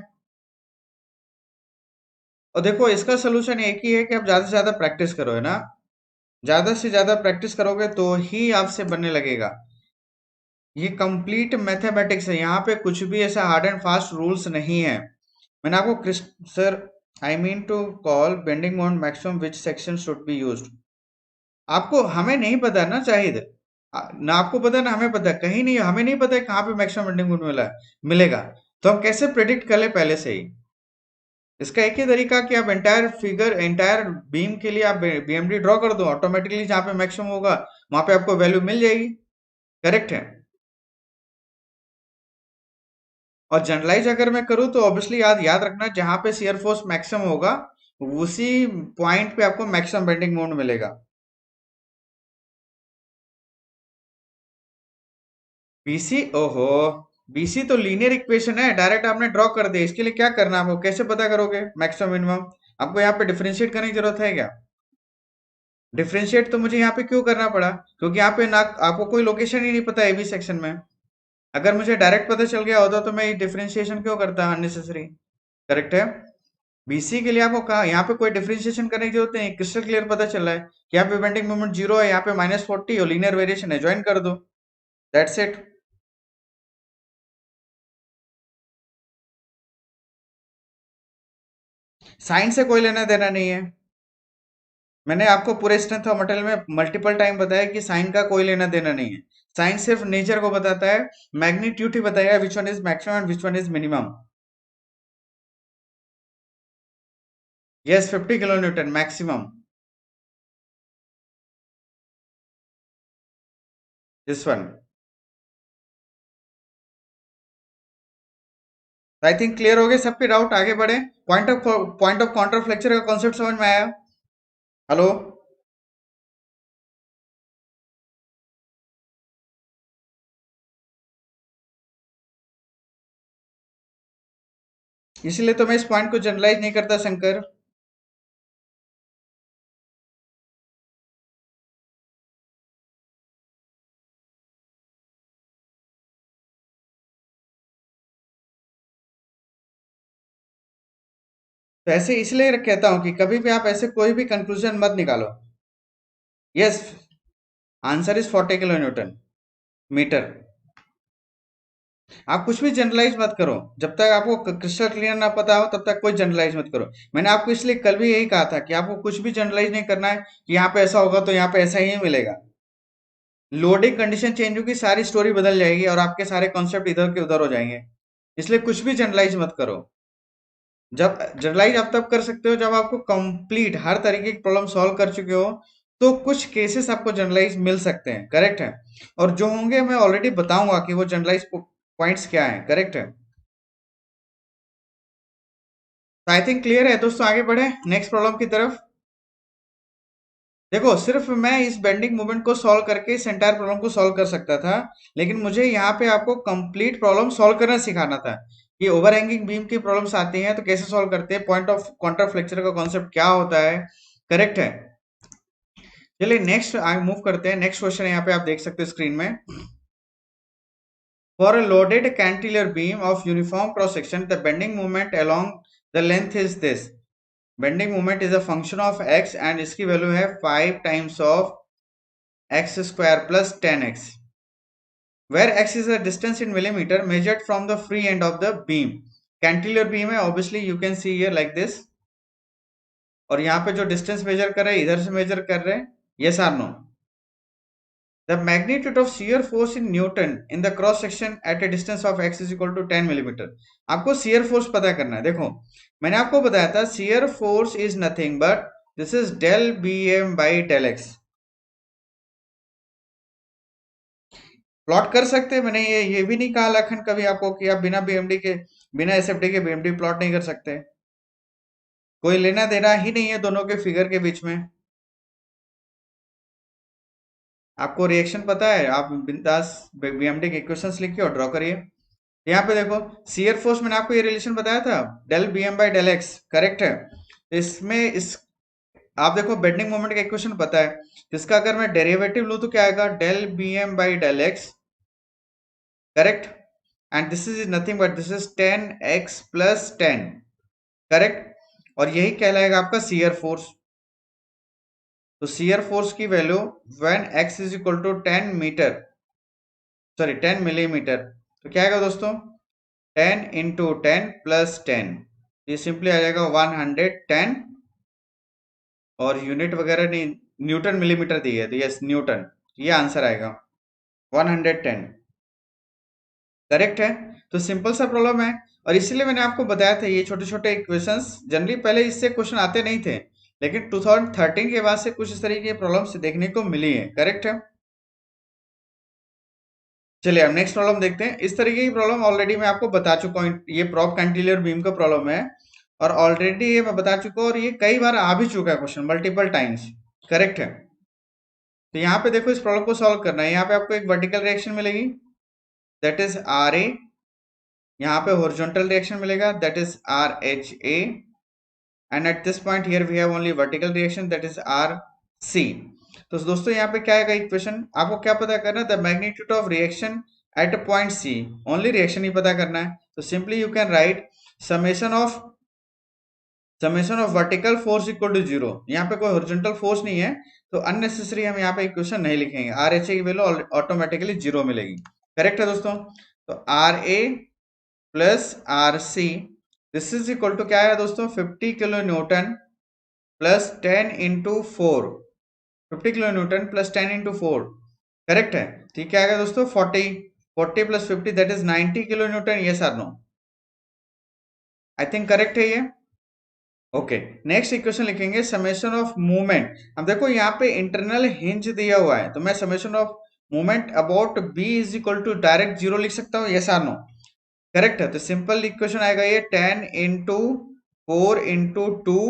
और देखो इसका सोल्यूशन एक ही है कि आप ज्यादा से ज्यादा प्रैक्टिस करो, है ना। ज्यादा से ज्यादा प्रैक्टिस करोगे तो ही आपसे बनने लगेगा। ये कंप्लीट मैथमेटिक्स है, यहाँ पे कुछ भी ऐसा हार्ड एंड फास्ट रूल्स नहीं है। मैंने आपको sir, I mean to call bending moment maximum which section should be used. आपको हमें नहीं पता ना चाहिए, ना आपको पता ना हमें पता, कहीं नहीं, हमें नहीं पता है कहाँ पे मैक्सिमम बेंडिंग मोमेंट मिलेगा। तो हम कैसे प्रेडिक्ट कर ले पहले से ही। इसका एक ही तरीका कि आप एंटायर बीम के लिए आप बीएमडी ड्रॉ कर दो, ऑटोमेटिकली जहाँ पे मैक्सिमम होगा वहां पे आपको वैल्यू मिल जाएगी, करेक्ट है। और जनरलाइज अगर मैं करूँ तो ऑब्वियसली याद याद रखना, जहां पे शियर फोर्स मैक्सिमम होगा उसी पॉइंट पे आपको मैक्सिमम बेंडिंग मोमेंट मिलेगा। बीसी, ओहो, बीसी तो लीनियर इक्वेशन है, डायरेक्ट आपने ड्रॉ कर दिया। इसके लिए क्या करना है आपको, कैसे पता करोगे मैक्सिमम मिनिमम? आपको यहाँ पे डिफरेंशिएट करने की जरूरत है क्या? डिफरेंशिएट तो मुझे यहाँ पे क्यों करना पड़ा, क्योंकि यहाँ पे ना आपको कोई लोकेशन ही नहीं पता एबी सेक्शन में। अगर मुझे डायरेक्ट पता चल गया होता तो मैं डिफरेंशिएशन क्यों करता अननेसेसरी, करेक्ट है। बीसी के लिए आपको कहा यहाँ पे कोई डिफरेंशिएशन करने की जरूरत नहीं, क्रिस्टल क्लियर पता चल रहा है कि यहाँ पे बेंडिंग मोमेंट 0 है, यहाँ पे -40 और लीनियर वेरिएशन है, ज्वाइन कर दो, दैट्स इट। साइन से कोई लेना देना नहीं है। मैंने आपको पूरे स्ट्रेंथ ऑफ मटेरियल में मल्टीपल टाइम बताया कि साइन का कोई लेना देना नहीं है। साइन सिर्फ नेचर को बताता है, मैग्नीट्यूड ही बताएगा which one is maximum and which one is minimum. Yes, 50 kilo Newton maximum, this one. I think clear हो गए सबके डाउट, आगे बढ़े। पॉइंट ऑफ काउंटर फ्लेक्चर का कॉन्सेप्ट समझ में आया? हेलो, इसलिए तो मैं इस पॉइंट को जनरलाइज नहीं करता शंकर। तो ऐसे इसलिए कहता हूं कि कभी भी आप ऐसे कोई भी कंक्लूजन मत निकालो। Yes, answer is 40 kilo newton metre. आप कुछ भी जनरलाइज मत करो, जब तक आपको क्रिस्टल क्लियर ना पता हो तब तक कोई जनरलाइज मत करो। मैंने आपको इसलिए कल भी यही कहा था कि आपको कुछ भी जनरलाइज नहीं करना है कि यहाँ पे ऐसा होगा तो यहाँ पे ऐसा ही मिलेगा। लोडिंग कंडीशन चेंज होगी, सारी स्टोरी बदल जाएगी और आपके सारे कॉन्सेप्ट इधर के उधर हो जाएंगे। इसलिए कुछ भी जनरलाइज मत करो। जब जनरलाइज आप तब कर सकते हो जब आपको कंप्लीट हर तरीके की प्रॉब्लम सॉल्व कर चुके हो, तो कुछ केसेस आपको जनरलाइज मिल सकते हैं, करेक्ट है। और जो होंगे मैं ऑलरेडी बताऊंगा कि वो जनरलाइज पॉइंट्स क्या है, करेक्ट है। तो आई थिंक क्लियर है दोस्तों, आगे बढ़े नेक्स्ट प्रॉब्लम की तरफ। देखो सिर्फ मैं इस बेंडिंग मूवमेंट को सॉल्व करके इस एंटायर प्रॉब्लम को सॉल्व कर सकता था, लेकिन मुझे यहाँ पे आपको कंप्लीट प्रॉब्लम सॉल्व करना सिखाना था कि ओवरहैंगिंग बीम की प्रॉब्लम्स आती हैं तो कैसे सॉल्व करते हैं, पॉइंट ऑफ काउंटर फ्लेक्चर का कॉन्सेप्ट क्या होता है, करेक्ट है। चलिए नेक्स्ट आगे मूव करते हैं। नेक्स्ट क्वेश्चन यहाँ पे आप देख सकते हो स्क्रीन में। For a loaded cantilever beam of uniform cross section the bending moment along the length is this. Bending moment is a function of x and इसकी वैल्यू है 5 times of x square plus 10x, where x is the distance in millimeter measured from the free end of the beam। Cantilever beam है, obviously you can see here like this। और यहाँ पे जो distance measure कर रहे हैं इधर से मेजर कर रहे हैं, yes or no? The magnitude of shear force in newton in the cross section at a distance of x is equal to 10 millimetre. आपको शियर फोर्स पता करना है। देखो मैंने आपको बताया था shear force is nothing but this is del B M by del x. Plot कर सकते हैं, मैंने ये भी नहीं कहा लखन कभी आपको कि आप बिना बीएमडी के, बिना एसएफडी के बीएमडी प्लॉट नहीं कर सकते। कोई लेना देना ही नहीं है दोनों के फिगर के बीच में। आपको रिएक्शन पता है, आप बिंदास बीएमडी के इक्वेशंस लिखिए और ड्रॉ करिए। यहाँ पे देखो शियर फोर्स मैंने आपको ये रिलेशन बताया था del B M by del x, correct है। तो इसमें इस आप देखो बेंडिंग मोमेंट का इक्वेशन पता है, जिसका अगर मैं डेरिवेटिव लूं तो क्या आएगा, del B M by del x, correct. And this is nothing but this is 10x plus 10, correct. और यही कहलाएगा आपका शियर फोर्स। तो शियर फोर्स की value when x is equal to 10 metre, sorry 10 millimetre, तो क्या आएगा दोस्तों, 10 इंटू 10 प्लस 10, ये सिंपली आ जाएगा 110। और यूनिट वगैरह नहीं, न्यूटन मिलीमीटर दी है तो यस न्यूटन, ये आंसर आएगा 110, करेक्ट है। तो सिंपल सा प्रॉब्लम है, और इसीलिए मैंने आपको बताया था ये छोटे छोटे इक्वेशंस जनरली पहले इससे क्वेश्चन आते नहीं थे, लेकिन 2013 के बाद से कुछ इस तरीके की प्रॉब्लम्स देखने को मिली है, करेक्ट है। चलिए अब नेक्स्ट प्रॉब्लम देखते हैं। इस तरीके की प्रॉब्लम ऑलरेडी मैं आपको बता चुका हूँ, ये प्रॉप कैंटिलीवर बीम का प्रॉब्लम है, और ऑलरेडी ये मैं बता चुका हूँ, और ये कई बार आ भी चुका है क्वेश्चन मल्टीपल टाइम्स, करेक्ट है। तो यहाँ पे देखो इस प्रॉब्लम को सॉल्व करना है। यहाँ पे आपको एक वर्टिकल रिएक्शन मिलेगी दैट इज आर ए, यहाँ पे हॉरिजॉन्टल रिएक्शन मिलेगा that is R H A, and at this point here we have only vertical reaction that is R C. तो दोस्तों यहाँ पे क्या आएगा इक्वेशन, आपको क्या पता करना है, the magnitude of reaction at point C, only reaction ही पता करना है। तो simply you can write summation of vertical force equal to zero. यहाँ पे कोई हॉरिजॉन्टल फोर्स नहीं है, तो अननेसेसरी हम यहाँ पे इक्वेशन नहीं लिखेंगे, आर एच ए की वैल्यू ऑटोमेटिकली जीरो मिलेगी, करेक्ट है दोस्तों। तो R A plus R C, this is equal to क्या है दोस्तों, 50 kilo newton plus 10 into 4, 50 kilo newton plus 10 into 4, correct है। ठीक है आएगा दोस्तों 40, 40 plus 50 that is 90 kilo newton, yes or no? I think correct है ये। ओके, नेक्स्ट इक्वेशन लिखेंगे समेशन ऑफ मूवमेंट। अब देखो यहाँ पे इंटरनल हिंज दिया हुआ है, तो मैं summation of movement about B is equal to direct zero लिख सकता हूँ, यस आर नो? करेक्ट है। तो सिंपल इक्वेशन आएगा ये 10 into 4 into 2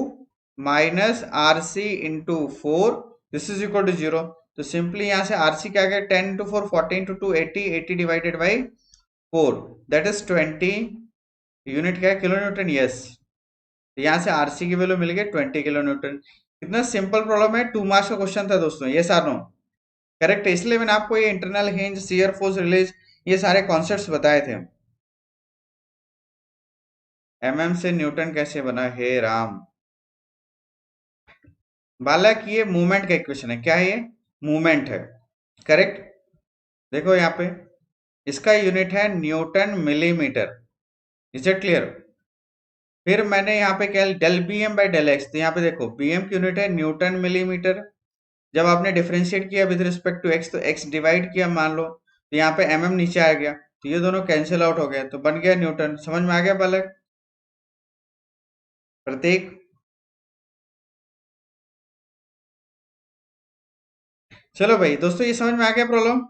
minus R C into 4, this is equal to zero. तो सिंपली यहाँ से आर सी क्या गया, 10 into 4 40 into 2 80, 80 divided by 4 that is 20, unit क्या है, किलो न्यूटन, यस। तो यहाँ से आरसी की वैल्यू मिल गई 20 किलो न्यूटन। कितना सिंपल प्रॉब्लम है, 2 मार्क्स का क्वेश्चन था दोस्तों, ये सार नो, करेक्ट है। इसलिए मैंने आपको ये internal hinge, shear force, release, ये सारे कॉन्सेप्ट्स बताए थे। एमएम से न्यूटन कैसे बना, हे राम बालक, ये मूवमेंट का इक्वेशन है, क्या है ये, मूवमेंट है, करेक्ट। देखो यहाँ पे इसका यूनिट है newton millimetre, is it clear. फिर मैंने यहाँ पे क्या, del B M by del x, तो यहाँ पे देखो बी एम की यूनिट है न्यूटन मिलीमीटर, जब आपने डिफरेंशिएट किया विद रिस्पेक्ट टू एक्स तो एक्स डिवाइड किया मान लो, तो यहाँ पे एम नीचे आ गया, तो ये दोनों कैंसिल आउट हो गया, तो बन गया न्यूटन। समझ में आ गया बालक, प्रतीक। चलो भाई दोस्तों, ये समझ में आ गया प्रॉब्लम।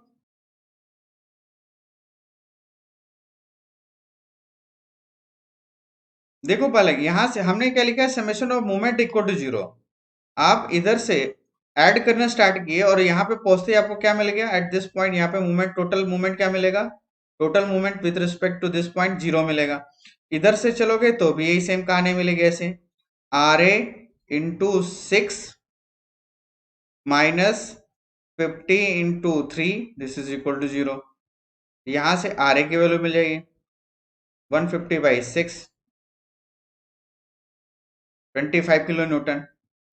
देखो बालक, यहां से हमने क्या लिखा है, summation of movement equal to zero. आप इधर से ऐड करना स्टार्ट किए और यहाँ पे पहुंचते ही आपको क्या मिल गया, एट दिस पॉइंट यहाँ पे मूवमेंट, टोटल मूवमेंट क्या मिलेगा, total movement with respect to this point zero मिलेगा। इधर से चलोगे तो भी यही सेम कहानी मिलेगी, ऐसे R A into 6 minus 50 into 3, this is equal to zero. यहां से आर ए की वैल्यू मिल जाएगी 150/6, 25 किलो न्यूटन,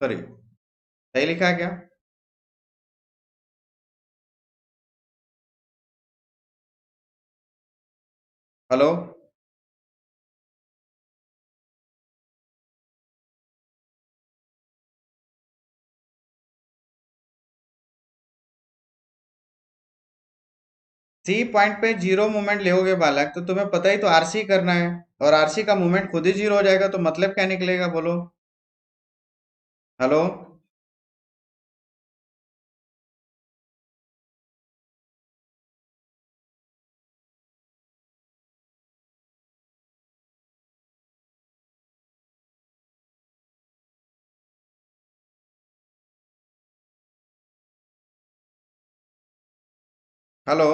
सॉरी सही लिखा है क्या? हेलो, सी पॉइंट पे जीरो मोमेंट लोगे बालक, तो तुम्हें पता ही तो आरसी करना है, और आरसी का मोमेंट खुद ही जीरो हो जाएगा, तो मतलब क्या निकलेगा बोलो? हेलो? हेलो?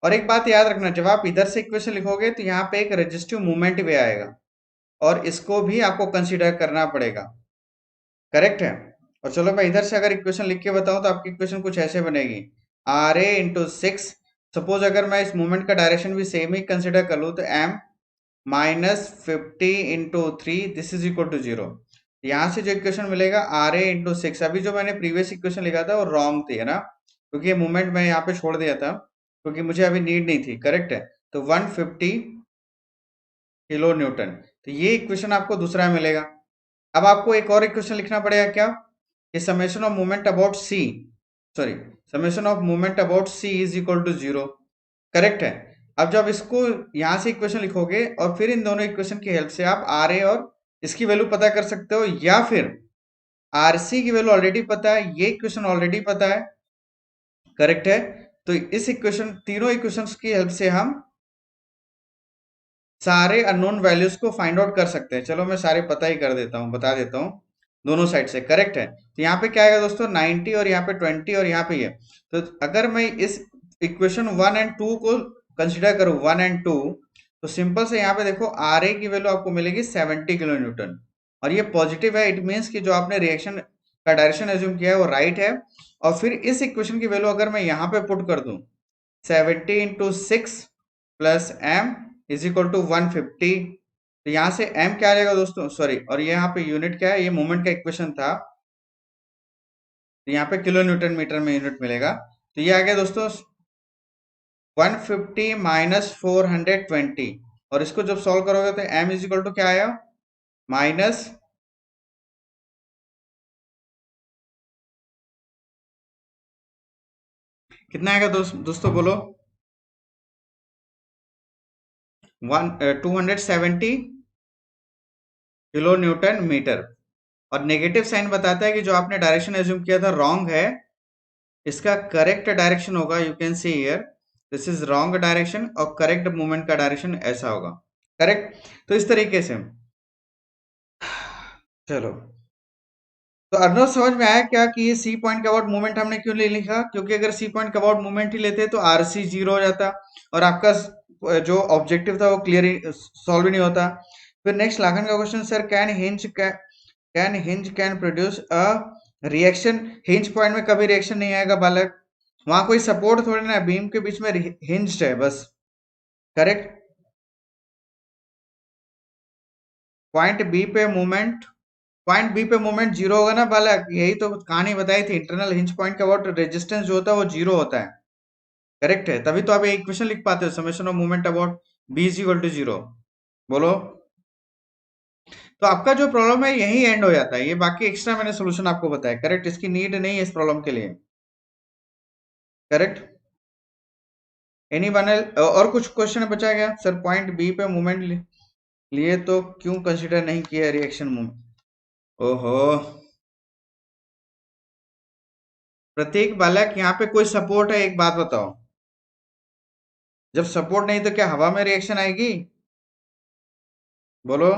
और एक बात याद रखना, जब आप इधर से इक्वेशन लिखोगे तो यहाँ पे एक रेजिस्टिव मूवमेंट भी आएगा, और इसको भी आपको कंसीडर करना पड़ेगा। करेक्ट है? और चलो मैं इधर से अगर इक्वेशन लिख के बताऊं तो आपकी इक्वेशन कुछ ऐसे बनेगी, R A into six. Suppose अगर मैं इस मूवमेंट का डायरेक्शन भी सेम ही कंसिडर कर लूँ, तो M minus 50 into 3, this is equal to zero. यहाँ से जो इक्वेशन मिलेगा आर ए इंटू सिक्स, अभी जो मैंने प्रीवियस इक्वेशन लिखा था वो रॉन्ग थी, है ना, क्योंकि ये मूवमेंट मैं यहाँ पे छोड़ दिया था, क्योंकि मुझे अभी नीड नहीं थी। करेक्ट है? तो 150 किलो न्यूटन, तो ये इक्वेशन आपको दूसरा मिलेगा। अब आपको एक और इक्वेशन लिखना पड़ेगा, क्या? कि summation of moment about C, sorry, summation of moment about C is equal to zero. Correct है? अब जब इसको यहां से इक्वेशन लिखोगे, और फिर इन दोनों इक्वेशन की हेल्प से आप आर ए और इसकी वैल्यू पता कर सकते हो, या फिर आर सी की वैल्यू ऑलरेडी पता है, ये इक्वेशन ऑलरेडी पता है। करेक्ट है? तो इस इक्वेशन, तीनों इक्वेशंस की हेल्प से हम सारे अननोन वैल्यूज को फाइंड आउट कर सकते हैं। चलो मैं सारे पता ही कर देता हूँ, बता देता हूँ दोनों साइड से। करेक्ट है? तो यहाँ पे क्या आएगा दोस्तों, 90, और यहाँ पे 20, और यहाँ पे ये। तो अगर मैं इस इक्वेशन 1 और 2 को कंसिडर करूँ, 1 और 2, तो सिंपल से यहाँ पे देखो आर ए की वैल्यू आपको मिलेगी 70 किलो न्यूटन, और ये पॉजिटिव है। इट मीन्स कि जो आपने रिएक्शन का डायरेक्शन एज्यूम किया है वो राइट है। और फिर इस इक्वेशन की वैल्यू अगर मैं यहाँ पे पुट कर दूं, 70 into 6 plus M is equal to 150, तो यहाँ से एम क्या आ जाएगा दोस्तों, सॉरी, और ये यहाँ पे यूनिट क्या है, ये मोमेंट का इक्वेशन था, तो यहाँ पे किलो न्यूटन मीटर में यूनिट मिलेगा। तो ये आ गया दोस्तों 150 माइनस 420, और इसको जब सॉल्व करोगे तो एम इज इक्वल टू क्या आया, माइनस, कितना आएगा दोस्तों बोलो? 270 किलो न्यूटन मीटर। और नेगेटिव साइन बताता है कि जो आपने डायरेक्शन एज्यूम किया था रॉन्ग है, इसका करेक्ट डायरेक्शन होगा, you can see here, this is wrong direction, और करेक्ट मूवमेंट का डायरेक्शन ऐसा होगा। करेक्ट? तो इस तरीके से, चलो, तो अर्नव समझ में आया क्या कि ये सी पॉइंट का अबाउट मूवमेंट हमने क्यों ले लिखा? क्योंकि अगर सी पॉइंट का अबाउट मूवमेंट ही लेते तो आरसी जीरो हो जाता, और आपका जो ऑब्जेक्टिव था वो क्लियर सॉल्व ही नहीं होता। फिर नेक्स्ट लाखन का question, sir can produce a reaction? Hinge point में कभी रिएक्शन नहीं आएगा बालक, वहां कोई सपोर्ट थोड़ी ना, बीम के बीच में हिंज्ड है बस। करेक्ट? पॉइंट बी पे मूवमेंट, पॉइंट बी पे मूवमेंट जीरो होगा ना बालक, यही तो कहानी बताई थी, इंटरनल हिंज पॉइंट का अबाउट रेजिस्टेंस जो होता है वो जीरो होता है। करेक्ट है? तभी तो आप एक इक्वेशन लिख पाते हो, summation of movement about B is equal to zero. बोलो? तो आपका जो प्रॉब्लम है यही एंड हो जाता है, ये बाकी एक्स्ट्रा मैंने सोल्यूशन आपको बताया। करेक्ट? इसकी नीड नहीं है इस प्रॉब्लम के लिए। करेक्ट? एनी वन और कुछ क्वेश्चन बचा गया? सर पॉइंट बी पे मूवमेंट लिए तो क्यों कंसिडर नहीं किया रिएक्शन मूवमेंट? ओहो, प्रत्येक बालक यहाँ पे कोई सपोर्ट है, एक बात बताओ, जब सपोर्ट नहीं तो क्या हवा में रिएक्शन आएगी? बोलो?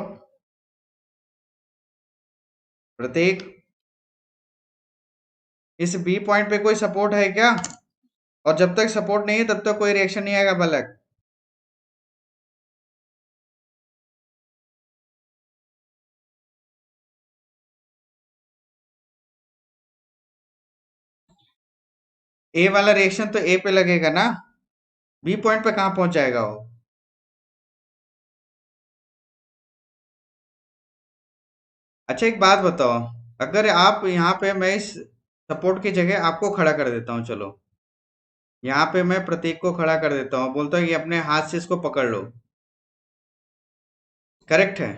प्रत्येक, इस बी पॉइंट पे कोई सपोर्ट है क्या? और जब तक सपोर्ट नहीं है तब तक कोई रिएक्शन नहीं आएगा बालक। ए वाला रिएक्शन तो ए पे लगेगा ना, बी पॉइंट पे कहाँ पहुंच जाएगा वो? अच्छा एक बात बताओ, अगर आप यहाँ पे, मैं इस सपोर्ट की जगह आपको खड़ा कर देता हूँ, चलो यहाँ पे मैं प्रतीक को खड़ा कर देता हूँ, बोलता हूँ कि अपने हाथ से इसको पकड़ लो। करेक्ट है?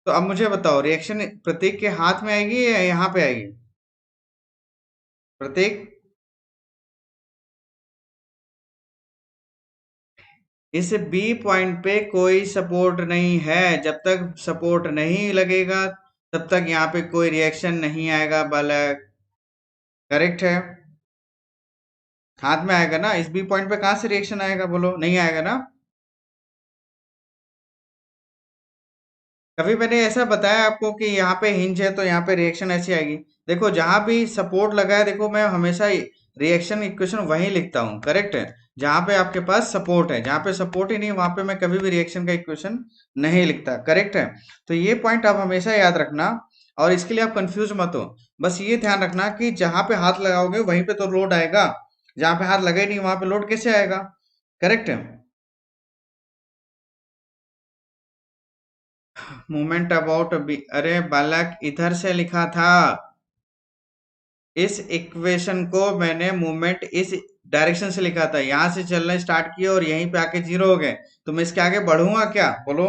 तो अब मुझे बताओ, रिएक्शन प्रतीक के हाथ में आएगी या यहाँ पे आएगी? प्रतीक, इस बी पॉइंट पे कोई सपोर्ट नहीं है। जब तक सपोर्ट नहीं लगेगा तब तक यहाँ पे कोई रिएक्शन नहीं आएगा बालक। करेक्ट है, हाथ में आएगा ना, इस बी पॉइंट पे कहां से रिएक्शन आएगा, बोलो, नहीं आएगा ना। कभी मैंने ऐसा बताया आपको कि यहाँ पे हिंज है तो यहाँ पे रिएक्शन ऐसी आएगी? देखो जहां भी सपोर्ट लगा है, देखो मैं हमेशा रिएक्शन इक्वेशन वहीं लिखता हूँ। करेक्ट है, जहां पे आपके पास सपोर्ट है, जहां पे सपोर्ट ही नहीं वहां पे मैं कभी भी रिएक्शन का इक्वेशन नहीं लिखता। करेक्ट है, तो ये पॉइंट आप हमेशा याद रखना, और इसके लिए आप कंफ्यूज मत हो। बस ये ध्यान रखना कि जहां पे हाथ लगाओगे वहीं पे तो लोड आएगा, जहां पे हाथ लगा ही नहीं वहां पे लोड कैसे आएगा। करेक्ट है, मूवमेंट अबाउट बी, अरे बालक इधर से लिखा था। इस इक्वेशन को मैंने मूवमेंट इस डायरेक्शन से लिखा था, यहां से चलना स्टार्ट किया और यहीं पे आके जीरो हो गए, तो मैं इसके आगे बढ़ूंगा क्या, बोलो।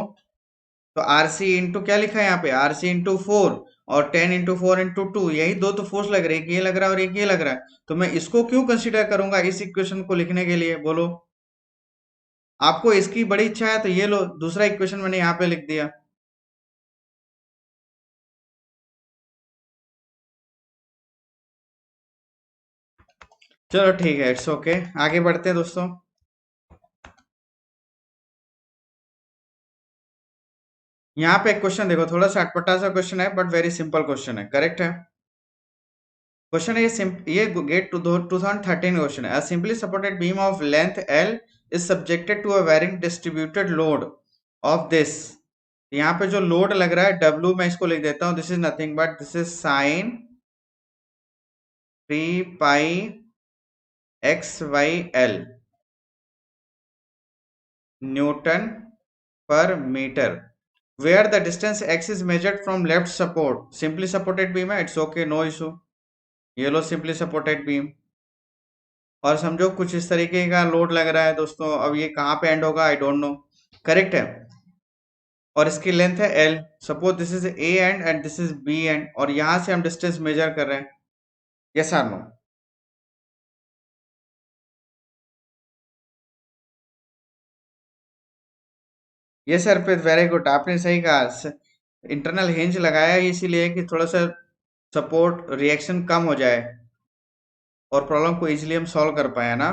तो आर सी इंटू क्या लिखा है यहाँ पे, आर सी इंटू 4, और 10 इंटू 4 इंटू 2, यही दो तो फोर्स लग रही है, एक ये लग रहा है और एक ये लग रहा है, तो मैं इसको क्यों कंसीडर करूंगा इस इक्वेशन को लिखने के लिए, बोलो। आपको इसकी बड़ी इच्छा है तो ये लो, दूसरा इक्वेशन मैंने यहाँ पे लिख दिया। चलो ठीक है, इट्स ओके, आगे बढ़ते हैं दोस्तों। यहाँ पे एक क्वेश्चन देखो, थोड़ा सा अटपटा सा क्वेश्चन है बट वेरी सिंपल क्वेश्चन है। करेक्ट है, क्वेश्चन है ये गेट टू 2013 क्वेश्चन है। A simply supported beam of length L is subjected to a varying distributed load of this। यहाँ पे जो लोड लग रहा है W, मैं इसको लिख देता हूँ, this is nothing but this is sine 3π/XYL Newton पर metre, where the distance x is measured from left support। simply supported beam है, इट्स ओके, नो इशू। ये लो सिंपली सपोर्टेड बीम, और समझो कुछ इस तरीके का लोड लग रहा है दोस्तों, अब ये कहाँ पे एंड होगा आई डोंट नो। करेक्ट है, और इसकी लेंथ है L, suppose this is A end and this is B end, और यहां से हम डिस्टेंस मेजर कर रहे हैं। Yes or no? ये सर पे वेरी गुड, आपने सही कहा। इंटरनल हिंज लगाया है इसीलिए कि थोड़ा सा सपोर्ट रिएक्शन कम हो जाए और प्रॉब्लम को इजीली हम सॉल्व कर पाए ना,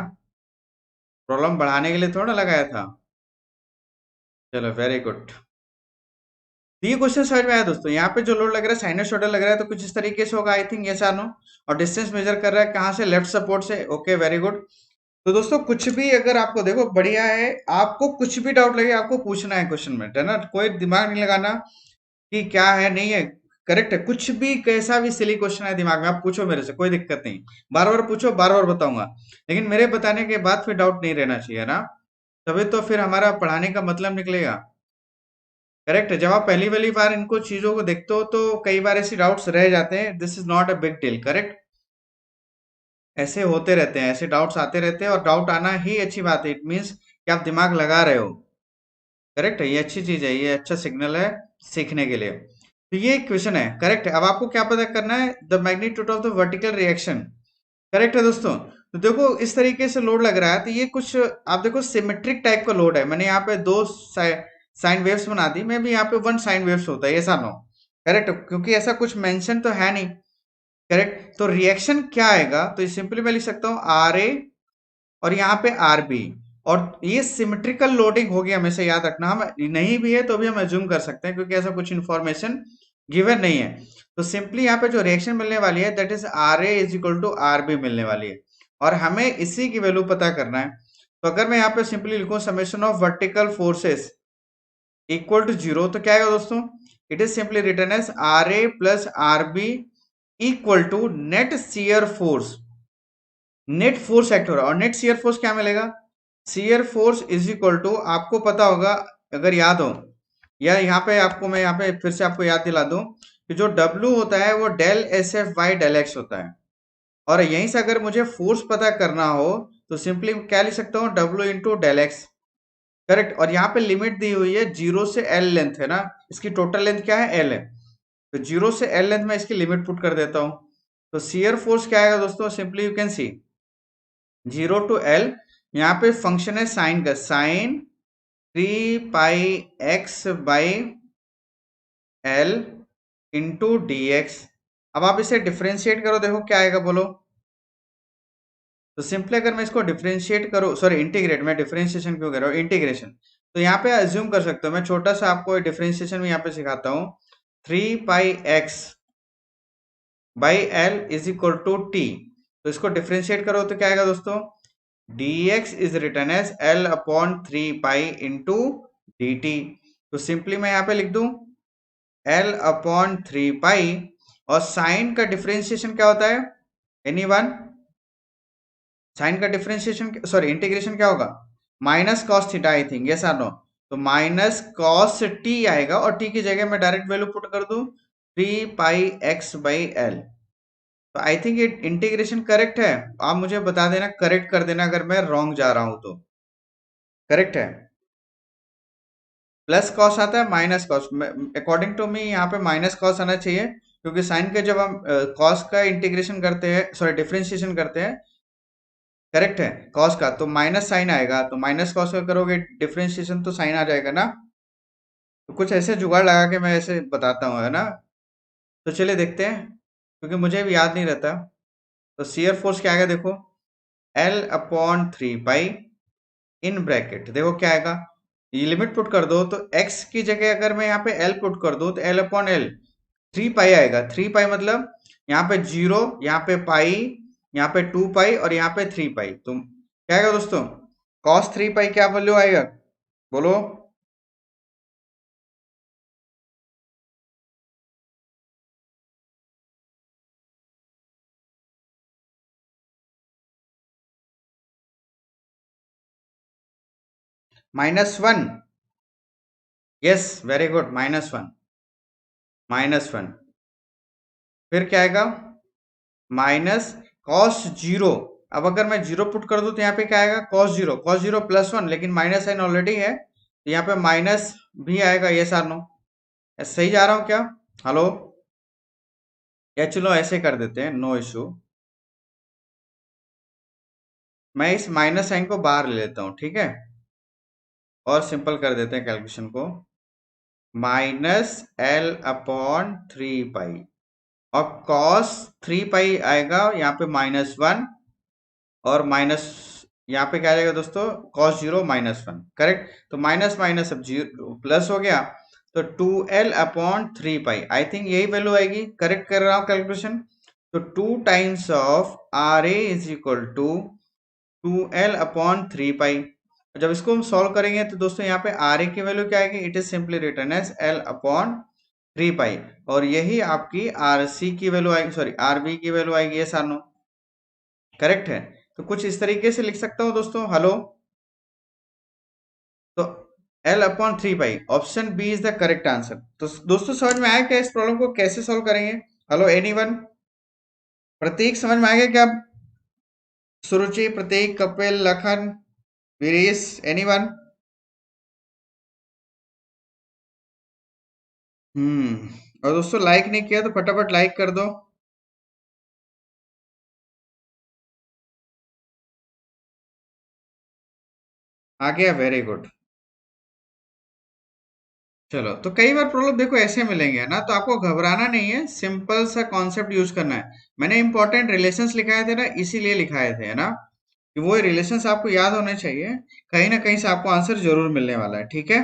प्रॉब्लम बढ़ाने के लिए थोड़ा लगाया था। चलो वेरी गुड, तो ये क्वेश्चन समझ में आया दोस्तों। यहाँ पे जो लोड लग रहा है साइनोसॉइडल लग रहा है, तो कुछ इस तरीके से होगा I think, yes or no. और डिस्टेंस मेजर कर रहा है कहाँ से, लेफ्ट सपोर्ट से, ओके वेरी गुड। तो दोस्तों कुछ भी अगर आपको देखो बढ़िया है, आपको कुछ भी डाउट लगे आपको पूछना है क्वेश्चन में, है ना, कोई दिमाग नहीं लगाना कि क्या है नहीं है। करेक्ट है, कुछ भी कैसा भी सिली क्वेश्चन है दिमाग में आप पूछो मेरे से, कोई दिक्कत नहीं, बार बार पूछो, बार बार बताऊंगा, लेकिन मेरे बताने के बाद फिर डाउट नहीं रहना चाहिए ना, तभी तो फिर हमारा पढ़ाने का मतलब निकलेगा। करेक्ट है, जब आप पहली पहली बार इनको चीजों को देखते हो तो कई बार ऐसी डाउट्स रह जाते हैं, this is not a big deal. Correct, ऐसे होते रहते हैं, ऐसे डाउट्स आते रहते हैं, और डाउट आना ही अच्छी बात है, इट मीन्स कि आप दिमाग लगा रहे हो। करेक्ट है, ये अच्छी चीज है, ये अच्छा सिग्नल है सीखने के लिए। तो ये क्वेश्चन है। करेक्ट है, अब आपको क्या पता करना है, the magnitude of the vertical reaction. Correct है दोस्तों, तो देखो इस तरीके से लोड लग रहा है, तो ये कुछ आप देखो सिमेट्रिक टाइप का लोड है, मैंने यहाँ पे दो साइन वेव्स बना दी, मैं भी यहाँ पे वन साइन वेव्स होता है, ऐसा नो। करेक्ट, क्योंकि ऐसा कुछ मेंशन तो है नहीं। करेक्ट, तो रिएक्शन क्या आएगा, तो सिंपली मैं लिख सकता हूँ आर ए और यहाँ पे आर बी, और ये सिमेट्रिकल लोडिंग होगी, हमेशा याद रखना। हम नहीं भी है तो भी हम एज्यूम कर सकते हैं क्योंकि ऐसा कुछ इंफॉर्मेशन गिवन नहीं है। तो सिंपली यहाँ पे जो रिएक्शन मिलने वाली है that is R A is equal to R B मिलने वाली है, और हमें इसी की वैल्यू पता करना है। तो अगर मैं यहाँ पे सिंपली लिखूं summation of vertical forces equal to zero, तो क्या आएगा दोस्तों, it is simply written as R A plus R B equal to net shear force, net force act हो रहा है, और नेट शियर फोर्स क्या मिलेगा, shear force is equal to, आपको पता होगा अगर याद हो, या यहाँ पे आपको मैं यहाँ पे फिर से आपको याद दिला दूं कि जो W होता है वो del S F by del x होता है, और यहीं से अगर मुझे फोर्स पता करना हो तो सिंपली क्या लिख सकता हूँ, W into del x. Correct, और यहाँ पे लिमिट दी हुई है जीरो से L लेंथ है ना, इसकी टोटल लेंथ क्या है L है, तो जीरो से L लेंथ में इसकी लिमिट पुट कर देता हूँ। तो शियर फोर्स क्या आएगा दोस्तों, simply you can C 0 to L, यहाँ पे फंक्शन है साइन का, साइन 3πx/L इंटू dx। अब आप इसे डिफ्रेंशिएट करो, देखो क्या आएगा बोलो। तो सिंपली अगर मैं इसको डिफरेंशिएट करूं, सॉरी इंटीग्रेट, मैं डिफरेंशिएशन क्यों कर रहा हूँ, इंटीग्रेशन। तो यहाँ पे अज्यूम कर सकते हो, मैं छोटा सा आपको डिफरेंशिएशन में यहाँ पे सिखाता हूँ। 3πx/L is equal to T. तो इसको डिफरेंशिएट करो तो क्या आएगा दोस्तों, dx is written as L/3π into dt। तो सिंपली मैं यहाँ पे लिख दूं L/3π, और साइन का डिफरेंशिएशन क्या होता है, एनीवन? साइन का डिफरेंशिएशन, सॉरी इंटीग्रेशन क्या होगा, minus cos theta, I think, yes or no. तो माइनस कॉस टी आएगा, और टी की जगह मैं डायरेक्ट वैल्यू पुट कर दूं 3πx/L। तो आई थिंक ये इंटीग्रेशन करेक्ट है। आप मुझे बता देना, करेक्ट कर देना अगर मैं रॉन्ग जा रहा हूं तो। करेक्ट है, प्लस कॉस आता है, minus cos, according to me यहाँ पे माइनस कॉस आना चाहिए, क्योंकि साइन के जब हम कॉस का इंटीग्रेशन करते हैं, सॉरी डिफरेंशिएशन करते हैं, करेक्ट है, कॉस का तो माइनस साइन आएगा, तो माइनस कॉस का करोगे डिफरेंशिएशन तो साइन आ जाएगा ना। तो कुछ ऐसे जुगाड़ लगा के मैं ऐसे बताता हूँ, है ना। तो चलिए देखते हैं, क्योंकि मुझे भी याद नहीं रहता। तो शियर फोर्स क्या आएगा देखो, L/3π इन ब्रैकेट, देखो क्या आएगा, ये लिमिट पुट कर दो, तो x की जगह अगर मैं यहाँ पे L पुट कर दूं तो L/L 3π आएगा। 3π मतलब यहाँ पे 0, यहाँ पे पाई, यहाँ पे 2π, और यहाँ पे 3π। तो क्या आएगा दोस्तों, cos 3π क्या वैल्यू आएगा बोलो, -1। Yes very good, -1, -1। फिर क्या आएगा, माइनस कॉस 0। अब अगर मैं 0 पुट कर दूं तो यहाँ पे क्या आएगा, cos 0 +1, लेकिन माइनस साइन ऑलरेडी है, तो यहाँ पे माइनस भी आएगा, यस आर नो। सही जा रहा हूँ क्या, हेलो? या चलो ऐसे कर देते हैं, नो इशू। मैं इस माइनस साइन को बाहर ले लेता हूँ, ठीक है, और सिंपल कर देते हैं कैलकुलेशन को, -L/3π, और cos 3π आएगा यहाँ पे -1, और माइनस यहाँ पे क्या आ जाएगा दोस्तों, cos 0 -1, करेक्ट। तो माइनस माइनस अब जीरो प्लस हो गया, तो 2L/3π, आई थिंक यही वैल्यू आएगी, करेक्ट कर रहा हूँ कैलकुलेशन। तो 2 times of RA is equal to 2L/3π। जब इसको हम सॉल्व करेंगे तो दोस्तों यहाँ पे RA की वैल्यू क्या आएगी, it is simply written as L/3π, और यही आपकी RC की वैल्यू आएगी, सॉरी RB की वैल्यू आएगी, ये सानो करेक्ट है। तो कुछ इस तरीके से लिख सकता हूँ दोस्तों, हेलो। तो L/3π, option B is the correct answer. तो दोस्तों समझ में आया क्या, इस प्रॉब्लम को कैसे सॉल्व करेंगे, हेलो एनीवन? प्रतीक समझ में आ गया क्या, सुरुचि, प्रतीक, कपिल, लखन, वीरेश, एनीवन? और दोस्तों लाइक नहीं किया तो फटाफट लाइक कर दो। आ गया, वेरी गुड। चलो, तो कई बार प्रॉब्लम देखो ऐसे मिलेंगे ना, तो आपको घबराना नहीं है, सिंपल सा कॉन्सेप्ट यूज करना है। मैंने इंपॉर्टेंट रिलेशंस लिखाए थे ना, इसीलिए लिखाए थे, है ना, कि वो रिलेशंस आपको याद होने चाहिए, कहीं ना कहीं से आपको आंसर जरूर मिलने वाला है, ठीक है।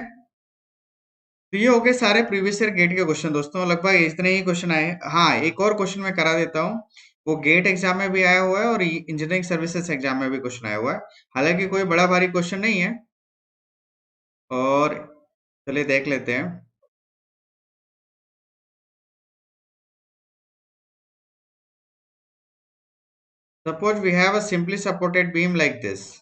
तो ये हो गए सारे प्रीवियस ईयर गेट के क्वेश्चन दोस्तों, लगभग इतने ही क्वेश्चन आए। हाँ, एक और क्वेश्चन मैं करा देता हूँ, वो गेट एग्जाम में भी आया हुआ है और इंजीनियरिंग सर्विसेज एग्जाम में भी क्वेश्चन आया हुआ है, हालांकि कोई बड़ा भारी क्वेश्चन नहीं है। और चलिए देख लेते हैं। Suppose we have a simply supported beam like this.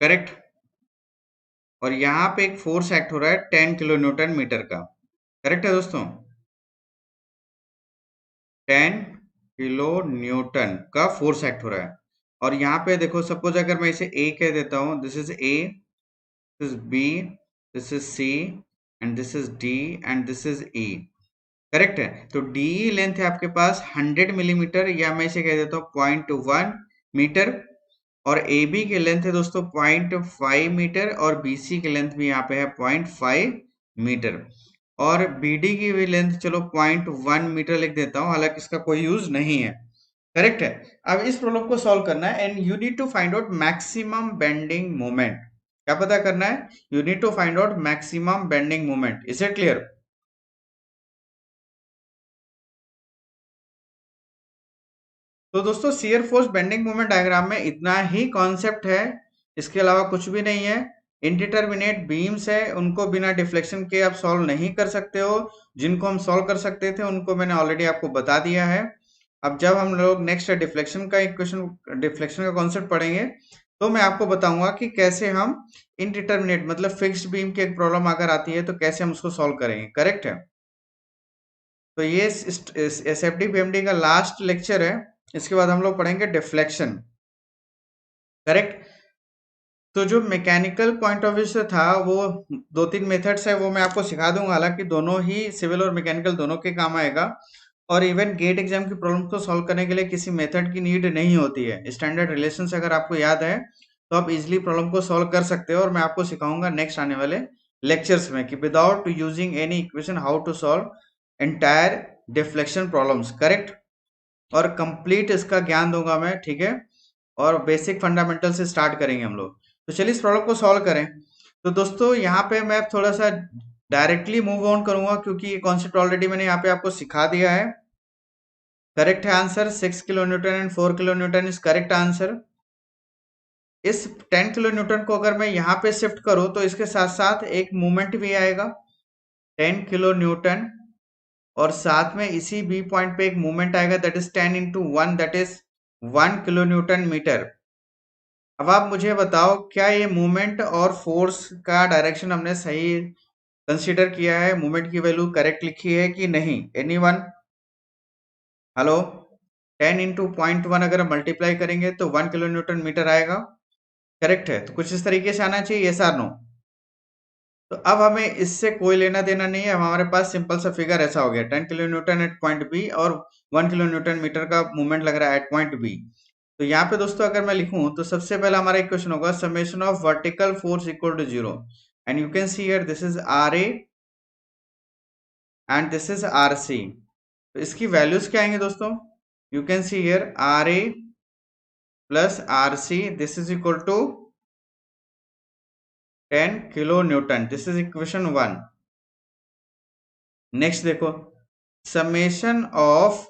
Correct, और यहाँ पे एक फोर्स एक्ट हो रहा है 10 किलो न्यूटन मीटर का, करेक्ट है दोस्तों, 10 किलो न्यूटन का फोर्स एक्ट हो रहा है। और यहाँ पे देखो, सपोज अगर मैं इसे ए कह देता हूँ, this is A, this is B, this is C, and this is D and this is E. Correct है। तो डी लेंथ है आपके पास 100 मिलीमीटर, या मैं इसे कह देता हूँ 0.1 मीटर, और ए बी की लेंथ है दोस्तों 0.5 मीटर, और बी सी की लेंथ भी यहाँ पे है 0.5 मीटर, और बी डी की भी लेंथ चलो 0.1 मीटर लिख देता हूँ, हालांकि इसका कोई यूज नहीं है। करेक्ट है। अब इस प्रॉब्लम को सॉल्व करना है and you need to find out maximum bending moment. क्या पता करना है? You need to find out maximum bending moment. Is it clear? तो दोस्तों shear force bending moment diagram में इतना ही कॉन्सेप्ट है, इसके अलावा कुछ भी नहीं है। इनडिटरमिनेट बीम्स है, उनको बिना डिफ्लेक्शन के आप सॉल्व नहीं कर सकते हो। जिनको हम सॉल्व कर सकते थे उनको मैंने ऑलरेडी आपको बता दिया है। अब जब हम लोग नेक्स्ट डिफ्लेक्शन का इक्वेशन, डिफ्लेक्शन का कॉन्सेप्ट पढ़ेंगे, तो मैं आपको बताऊंगा कि कैसे हम इनडिटरमिनेट मतलब फिक्स्ड बीम की एक प्रॉब्लम अगर आती है तो कैसे हम उसको सॉल्व करेंगे। करेक्ट है। तो ये एस एफ डी पीएमडी का लास्ट लेक्चर है। इसके बाद हम लोग पढ़ेंगे डिफ्लेक्शन। करेक्ट। तो जो मैकेनिकल पॉइंट ऑफ व्यू से था, वो दो तीन मेथड्स है, वो मैं आपको सिखा दूंगा, हालांकि दोनों ही सिविल और मैकेनिकल दोनों के काम आएगा। और इवन गेट एग्जाम की प्रॉब्लम को सॉल्व करने के लिए किसी मेथड की नीड नहीं होती है। स्टैंडर्ड रिलेशंस अगर आपको याद है तो आप इजिली प्रॉब्लम को सॉल्व कर सकते हो, और मैं आपको सिखाऊंगा नेक्स्ट आने वाले लेक्चर्स में कि without using any equation how to solve entire deflection problems. Correct. और कंप्लीट इसका ज्ञान दूंगा मैं, ठीक है। और बेसिक फंडामेंटल से स्टार्ट करेंगे हम लोग। तो चलिए इस प्रॉब्लम को सॉल्व करें। तो दोस्तों यहाँ पे मैं थोड़ा सा डायरेक्टली मूव ऑन करूंगा, क्योंकि ये कॉन्सेप्ट ऑलरेडी मैंने यहाँ पे आपको सिखा दिया है। करेक्ट है answer 6 kilo newton and 4 kilo Newton is correct answer. इस 10 किलो न्यूटन को अगर मैं यहाँ पे शिफ्ट करूँ तो इसके साथ साथ एक मूवमेंट भी आएगा 10 किलो न्यूटन, और साथ में इसी बी पॉइंट पे एक मूवमेंट आएगा that is 10 × 1, that is 1 kilo newton metre. अब आप मुझे बताओ क्या ये मूवमेंट और फोर्स का डायरेक्शन हमने सही कंसीडर किया है? मूवमेंट की वैल्यू करेक्ट लिखी है कि नहीं? एनीवन? हेलो। 10 × 0.1 अगर हम मल्टीप्लाई करेंगे तो 1 किलो न्यूटन मीटर आएगा। करेक्ट है। तो कुछ इस तरीके से आना चाहिए, यस आर नो? तो अब हमें इससे कोई लेना देना नहीं है, हमारे पास सिंपल सा फिगर ऐसा हो गया 10 kilo newton at point B और 1 किलो न्यूटन मीटर का मूवमेंट लग रहा है एट पॉइंट बी। तो यहाँ पे दोस्तों अगर मैं लिखूं तो सबसे पहला हमारा इक्वेशन होगा summation of vertical force equal to 0, and you can see here this is R A and this is R C. तो इसकी वैल्यूज क्या आएंगे दोस्तों? You can see here R A plus R C, this is equal to 10 kilo newton. This is equation 1। Next देखो, summation of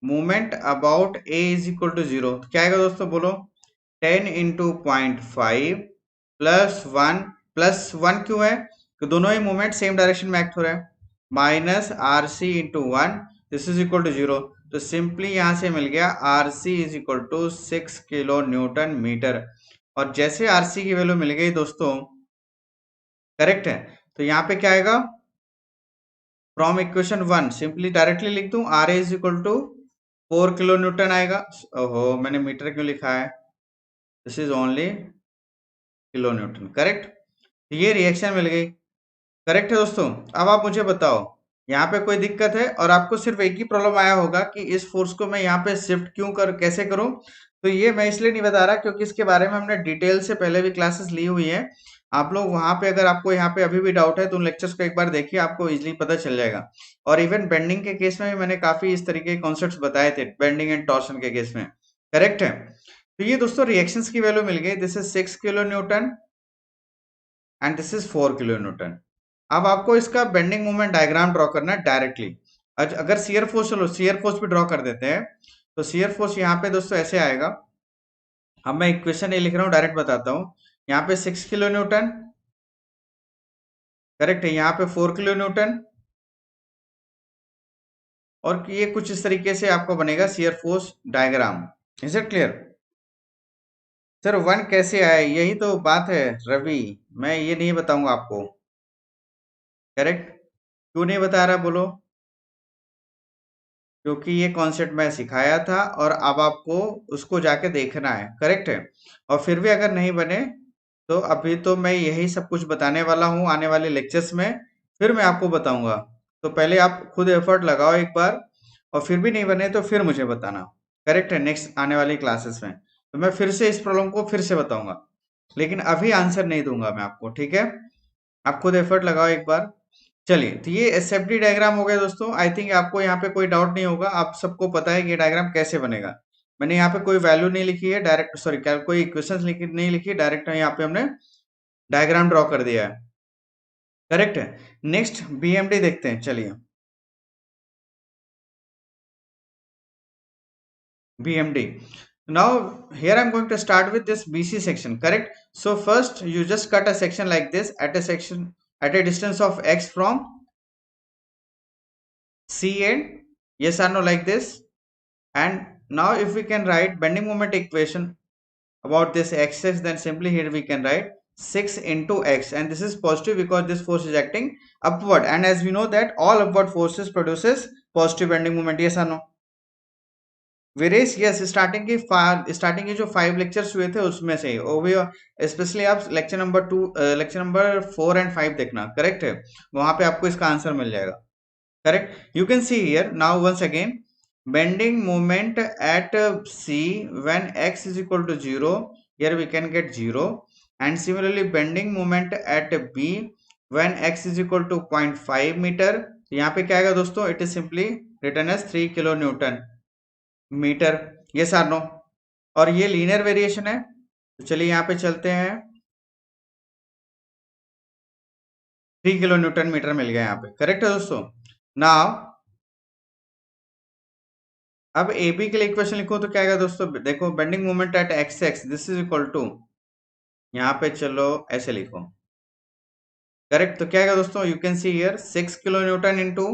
movement about A is equal to 0, क्या आएगा दोस्तों बोलो? 10 × 0.5 +1 क्यों है? तो दोनों ही मूवमेंट सेम डायरेक्शन में एक्ट हो रहा है, minus R C into 1, this is equal to 0। तो सिंपली यहां से मिल गया R C is equal to 6 kilo newton metre. और जैसे आर सी की वैल्यू मिल गई दोस्तों, करेक्ट है, तो यहाँ पे क्या आएगा? फ्रॉम इक्वेशन 1 सिंपली डायरेक्टली लिख दूं R is equal to 4 kilo newton आएगा। ओहो, मैंने मीटर क्यों लिखा है? This is only kilo newton. Correct. ये रिएक्शन मिल गई। करेक्ट है दोस्तों। अब आप मुझे बताओ यहाँ पे कोई दिक्कत है? और आपको सिर्फ एक ही प्रॉब्लम आया होगा कि इस फोर्स को मैं यहाँ पे शिफ्ट क्यों कर, कैसे करूं? तो ये मैं इसलिए नहीं बता रहा क्योंकि इसके बारे में हमने डिटेल से पहले भी क्लासेस ली हुई है। आप लोग वहां पे, अगर आपको यहाँ पे अभी भी डाउट है तो उन लेक्चर्स को एक बार देखिए, आपको इजिली पता चल जाएगा। और इवन बेंडिंग के केस में भी मैंने काफी इस तरीके के कॉन्सेप्ट बताए थे, बेंडिंग एंड टॉर्शन के केस में। करेक्ट है। तो ये दोस्तों रिएक्शंस की वैल्यू मिल गई, this is 6 kilo newton and this is 4 kilo Newton. अब आपको इसका बेंडिंग मोमेंट डायग्राम ड्रॉ करना है डायरेक्टली। अगर शियर फोर्स, चलो शियर फोर्स भी ड्रॉ कर देते हैं। तो शियर फोर्स यहाँ पे दोस्तों ऐसे आएगा। अब मैं इक्वेशन ये लिख रहा हूँ, डायरेक्ट बताता हूँ। यहाँ पे 6 किलो न्यूटन, करेक्ट है, यहाँ पे 4 किलो न्यूटन, और ये कुछ इस तरीके से आपको बनेगा shear force diagram. Is it clear? Sir 1 कैसे आए, यही तो बात है रवि, मैं ये नहीं बताऊंगा आपको। करेक्ट। क्यों नहीं बता रहा बोलो? क्योंकि ये कॉन्सेप्ट मैं सिखाया था और अब आपको उसको जाके देखना है। करेक्ट है। और फिर भी अगर नहीं बने तो अभी तो मैं यही सब कुछ बताने वाला हूँ आने वाले लेक्चर्स में। फिर मैं आपको बताऊंगा। तो पहले आप खुद एफर्ट लगाओ एक बार, और फिर भी नहीं बने तो फिर मुझे बताना। करेक्ट है, नेक्स्ट आने वाली क्लासेस में तो मैं फिर से इस प्रॉब्लम को फिर से बताऊंगा, लेकिन अभी आंसर नहीं दूंगा मैं आपको, ठीक है। आप खुद एफर्ट लगाओ एक बार। चलिए, तो ये एसएफडी डायग्राम हो गया दोस्तों। आई थिंक आपको यहाँ पे कोई डाउट नहीं होगा, आप सबको पता है कि ये डायग्राम कैसे बनेगा। मैंने यहाँ पे कोई वैल्यू नहीं लिखी है, डायरेक्ट सॉरी क्या कोई इक्वेशंस नहीं लिखी, डायरेक्ट यहाँ पे हमने डायग्राम ड्रॉ कर दिया है। करेक्ट है। नेक्स्ट बीएमडी देखते हैं, चलिए BMD. Now here I'm going to start with this BC section, correct? So first you just cut a section like this at a distance of x from C end, yes or no, like this. And now if we can write bending moment equation about this axis, then simply here we can write 6 into x, and this is positive because this force is acting upward, and as we know that all upward forces produces positive bending moment, yes or no? Whereas yes, starting के जो 5 lectures हुए थे उसमें से वो भी, specially आप lecture number 2, lecture number 4 and 5 देखना, करेक्ट है। वहां पे आपको इसका आंसर मिल जाएगा। Correct, you can see here now once again, bending moment at C when x is equal to 0, here we can get 0, and similarly bending moment at B when x is equal to 0.5 metre, यहाँ पे क्या आएगा दोस्तों, it is simply written as 3 kilo newton metre, yes or no. और ये linear variation है, तो चलिए यहाँ पे चलते हैं, 3 किलो न्यूटन मीटर मिल गया यहाँ पे, करेक्ट है दोस्तों। नाउ अब ए बी के लिए इक्वेशन लिखो तो क्या आएगा दोस्तों, देखो bending moment at x x this is equal to, यहाँ पे चलो ऐसे लिखो, करेक्ट। तो क्या आएगा दोस्तों, you can see here 6 kilo Newton into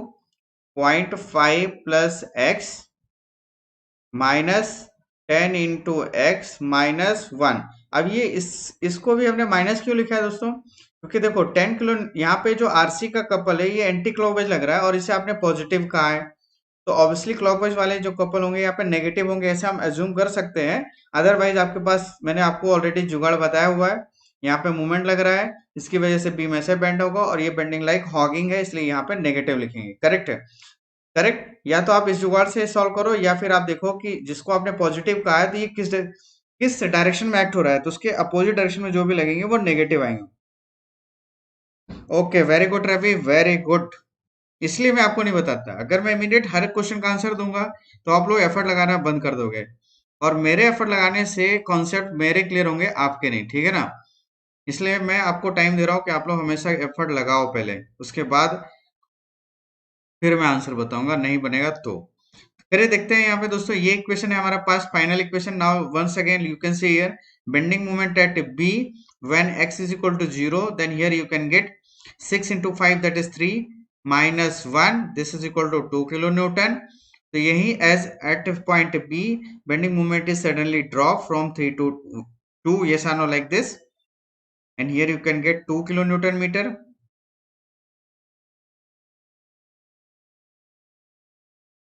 0.5 plus x minus 10 into x minus 1। अब ये इसको भी हमने माइनस क्यों लिखा है दोस्तों, क्योंकि देखो 10 किलो, यहाँ पे जो आरसी का कपल है ये एंटी क्लॉकवाइज लग रहा है और इसे आपने पॉजिटिव कहा है, तो ऑब्वियसली क्लॉकवाइज वाले जो कपल होंगे यहाँ पे नेगेटिव होंगे, ऐसे हम एज्यूम कर सकते हैं। अदरवाइज आपके पास मैंने आपको ऑलरेडी जुगाड़ बताया हुआ है, यहाँ पे मूवमेंट लग रहा है, इसकी वजह से बीम ऐसे बेंड होगा और ये बेंडिंग लाइक हॉगिंग है, इसलिए यहाँ पे नेगेटिव लिखेंगे, करेक्ट है। करेक्ट, या तो आप इस जुगाड़ से सॉल्व करो, या फिर आप देखो कि जिसको आपने पॉजिटिव कहा है तो ये किस डायरेक्शन में एक्ट हो रहा है, तो उसके अपोजिट डायरेक्शन में जो भी लगेंगे वो नेगेटिव आएंगे। Okay, very good Ravi, very good. इसलिए मैं आपको नहीं बताता, अगर मैं इमीडिएट हर क्वेश्चन का आंसर दूंगा तो आप लोग एफर्ट लगाना बंद कर दोगे, और मेरे एफर्ट लगाने से कॉन्सेप्ट मेरे क्लियर होंगे, आपके नहीं, ठीक है ना। इसलिए मैं आपको टाइम दे रहा हूँ कि आप लोग हमेशा एफर्ट लगाओ पहले, उसके बाद फिर मैं आंसर बताऊंगा, नहीं बनेगा तो। चलिए देखते हैं यहाँ पे दोस्तों, ये इक्वेशन है हमारा पास, final equation. Now once again you can see here bending moment at B when x is equal to 0, then here you can get 6 into 5 that is 3 minus 1, this is equal to 2 kilonewton. तो यही as at point B bending moment is suddenly drop from 3 to 2, yes or no, like this, and here you can get 2 kilonewton meter.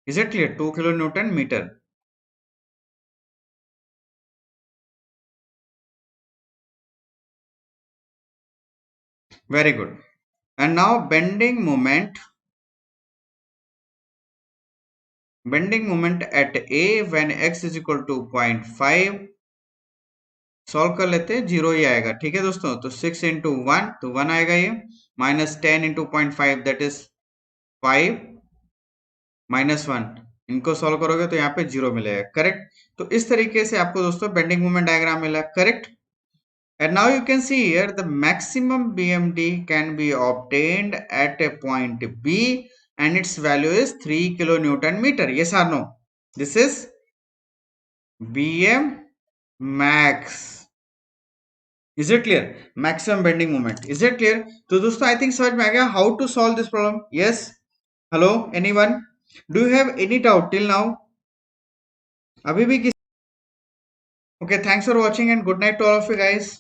Is it clear? 2 kilonewton meter. Very good. And now bending moment at A when x is equal to 0.5, solve कर लेते हैं, 0 ही आएगा, ठीक है दोस्तों। तो 6 into 1 तो 1 आएगा ये, minus 10 into 0.5 that is 5 minus 1, इनको सॉल्व करोगे तो यहाँ पे 0 मिलेगा, करेक्ट। तो इस तरीके से आपको दोस्तों बेंडिंग मोमेंट डायग्राम मिला, correct. And now you can see here the maximum BMD can be obtained at a point B and its value is 3 kilonewton meter. Yes or no? This is BM max. Is it clear? Maximum bending moment. Is it clear? तो दोस्तों आई think समझ में आ गया how to solve this problem. Yes? Hello? Anyone? Do you have any doubt till now? अभी भी किसी? Okay, thanks for watching and good night to all of you guys.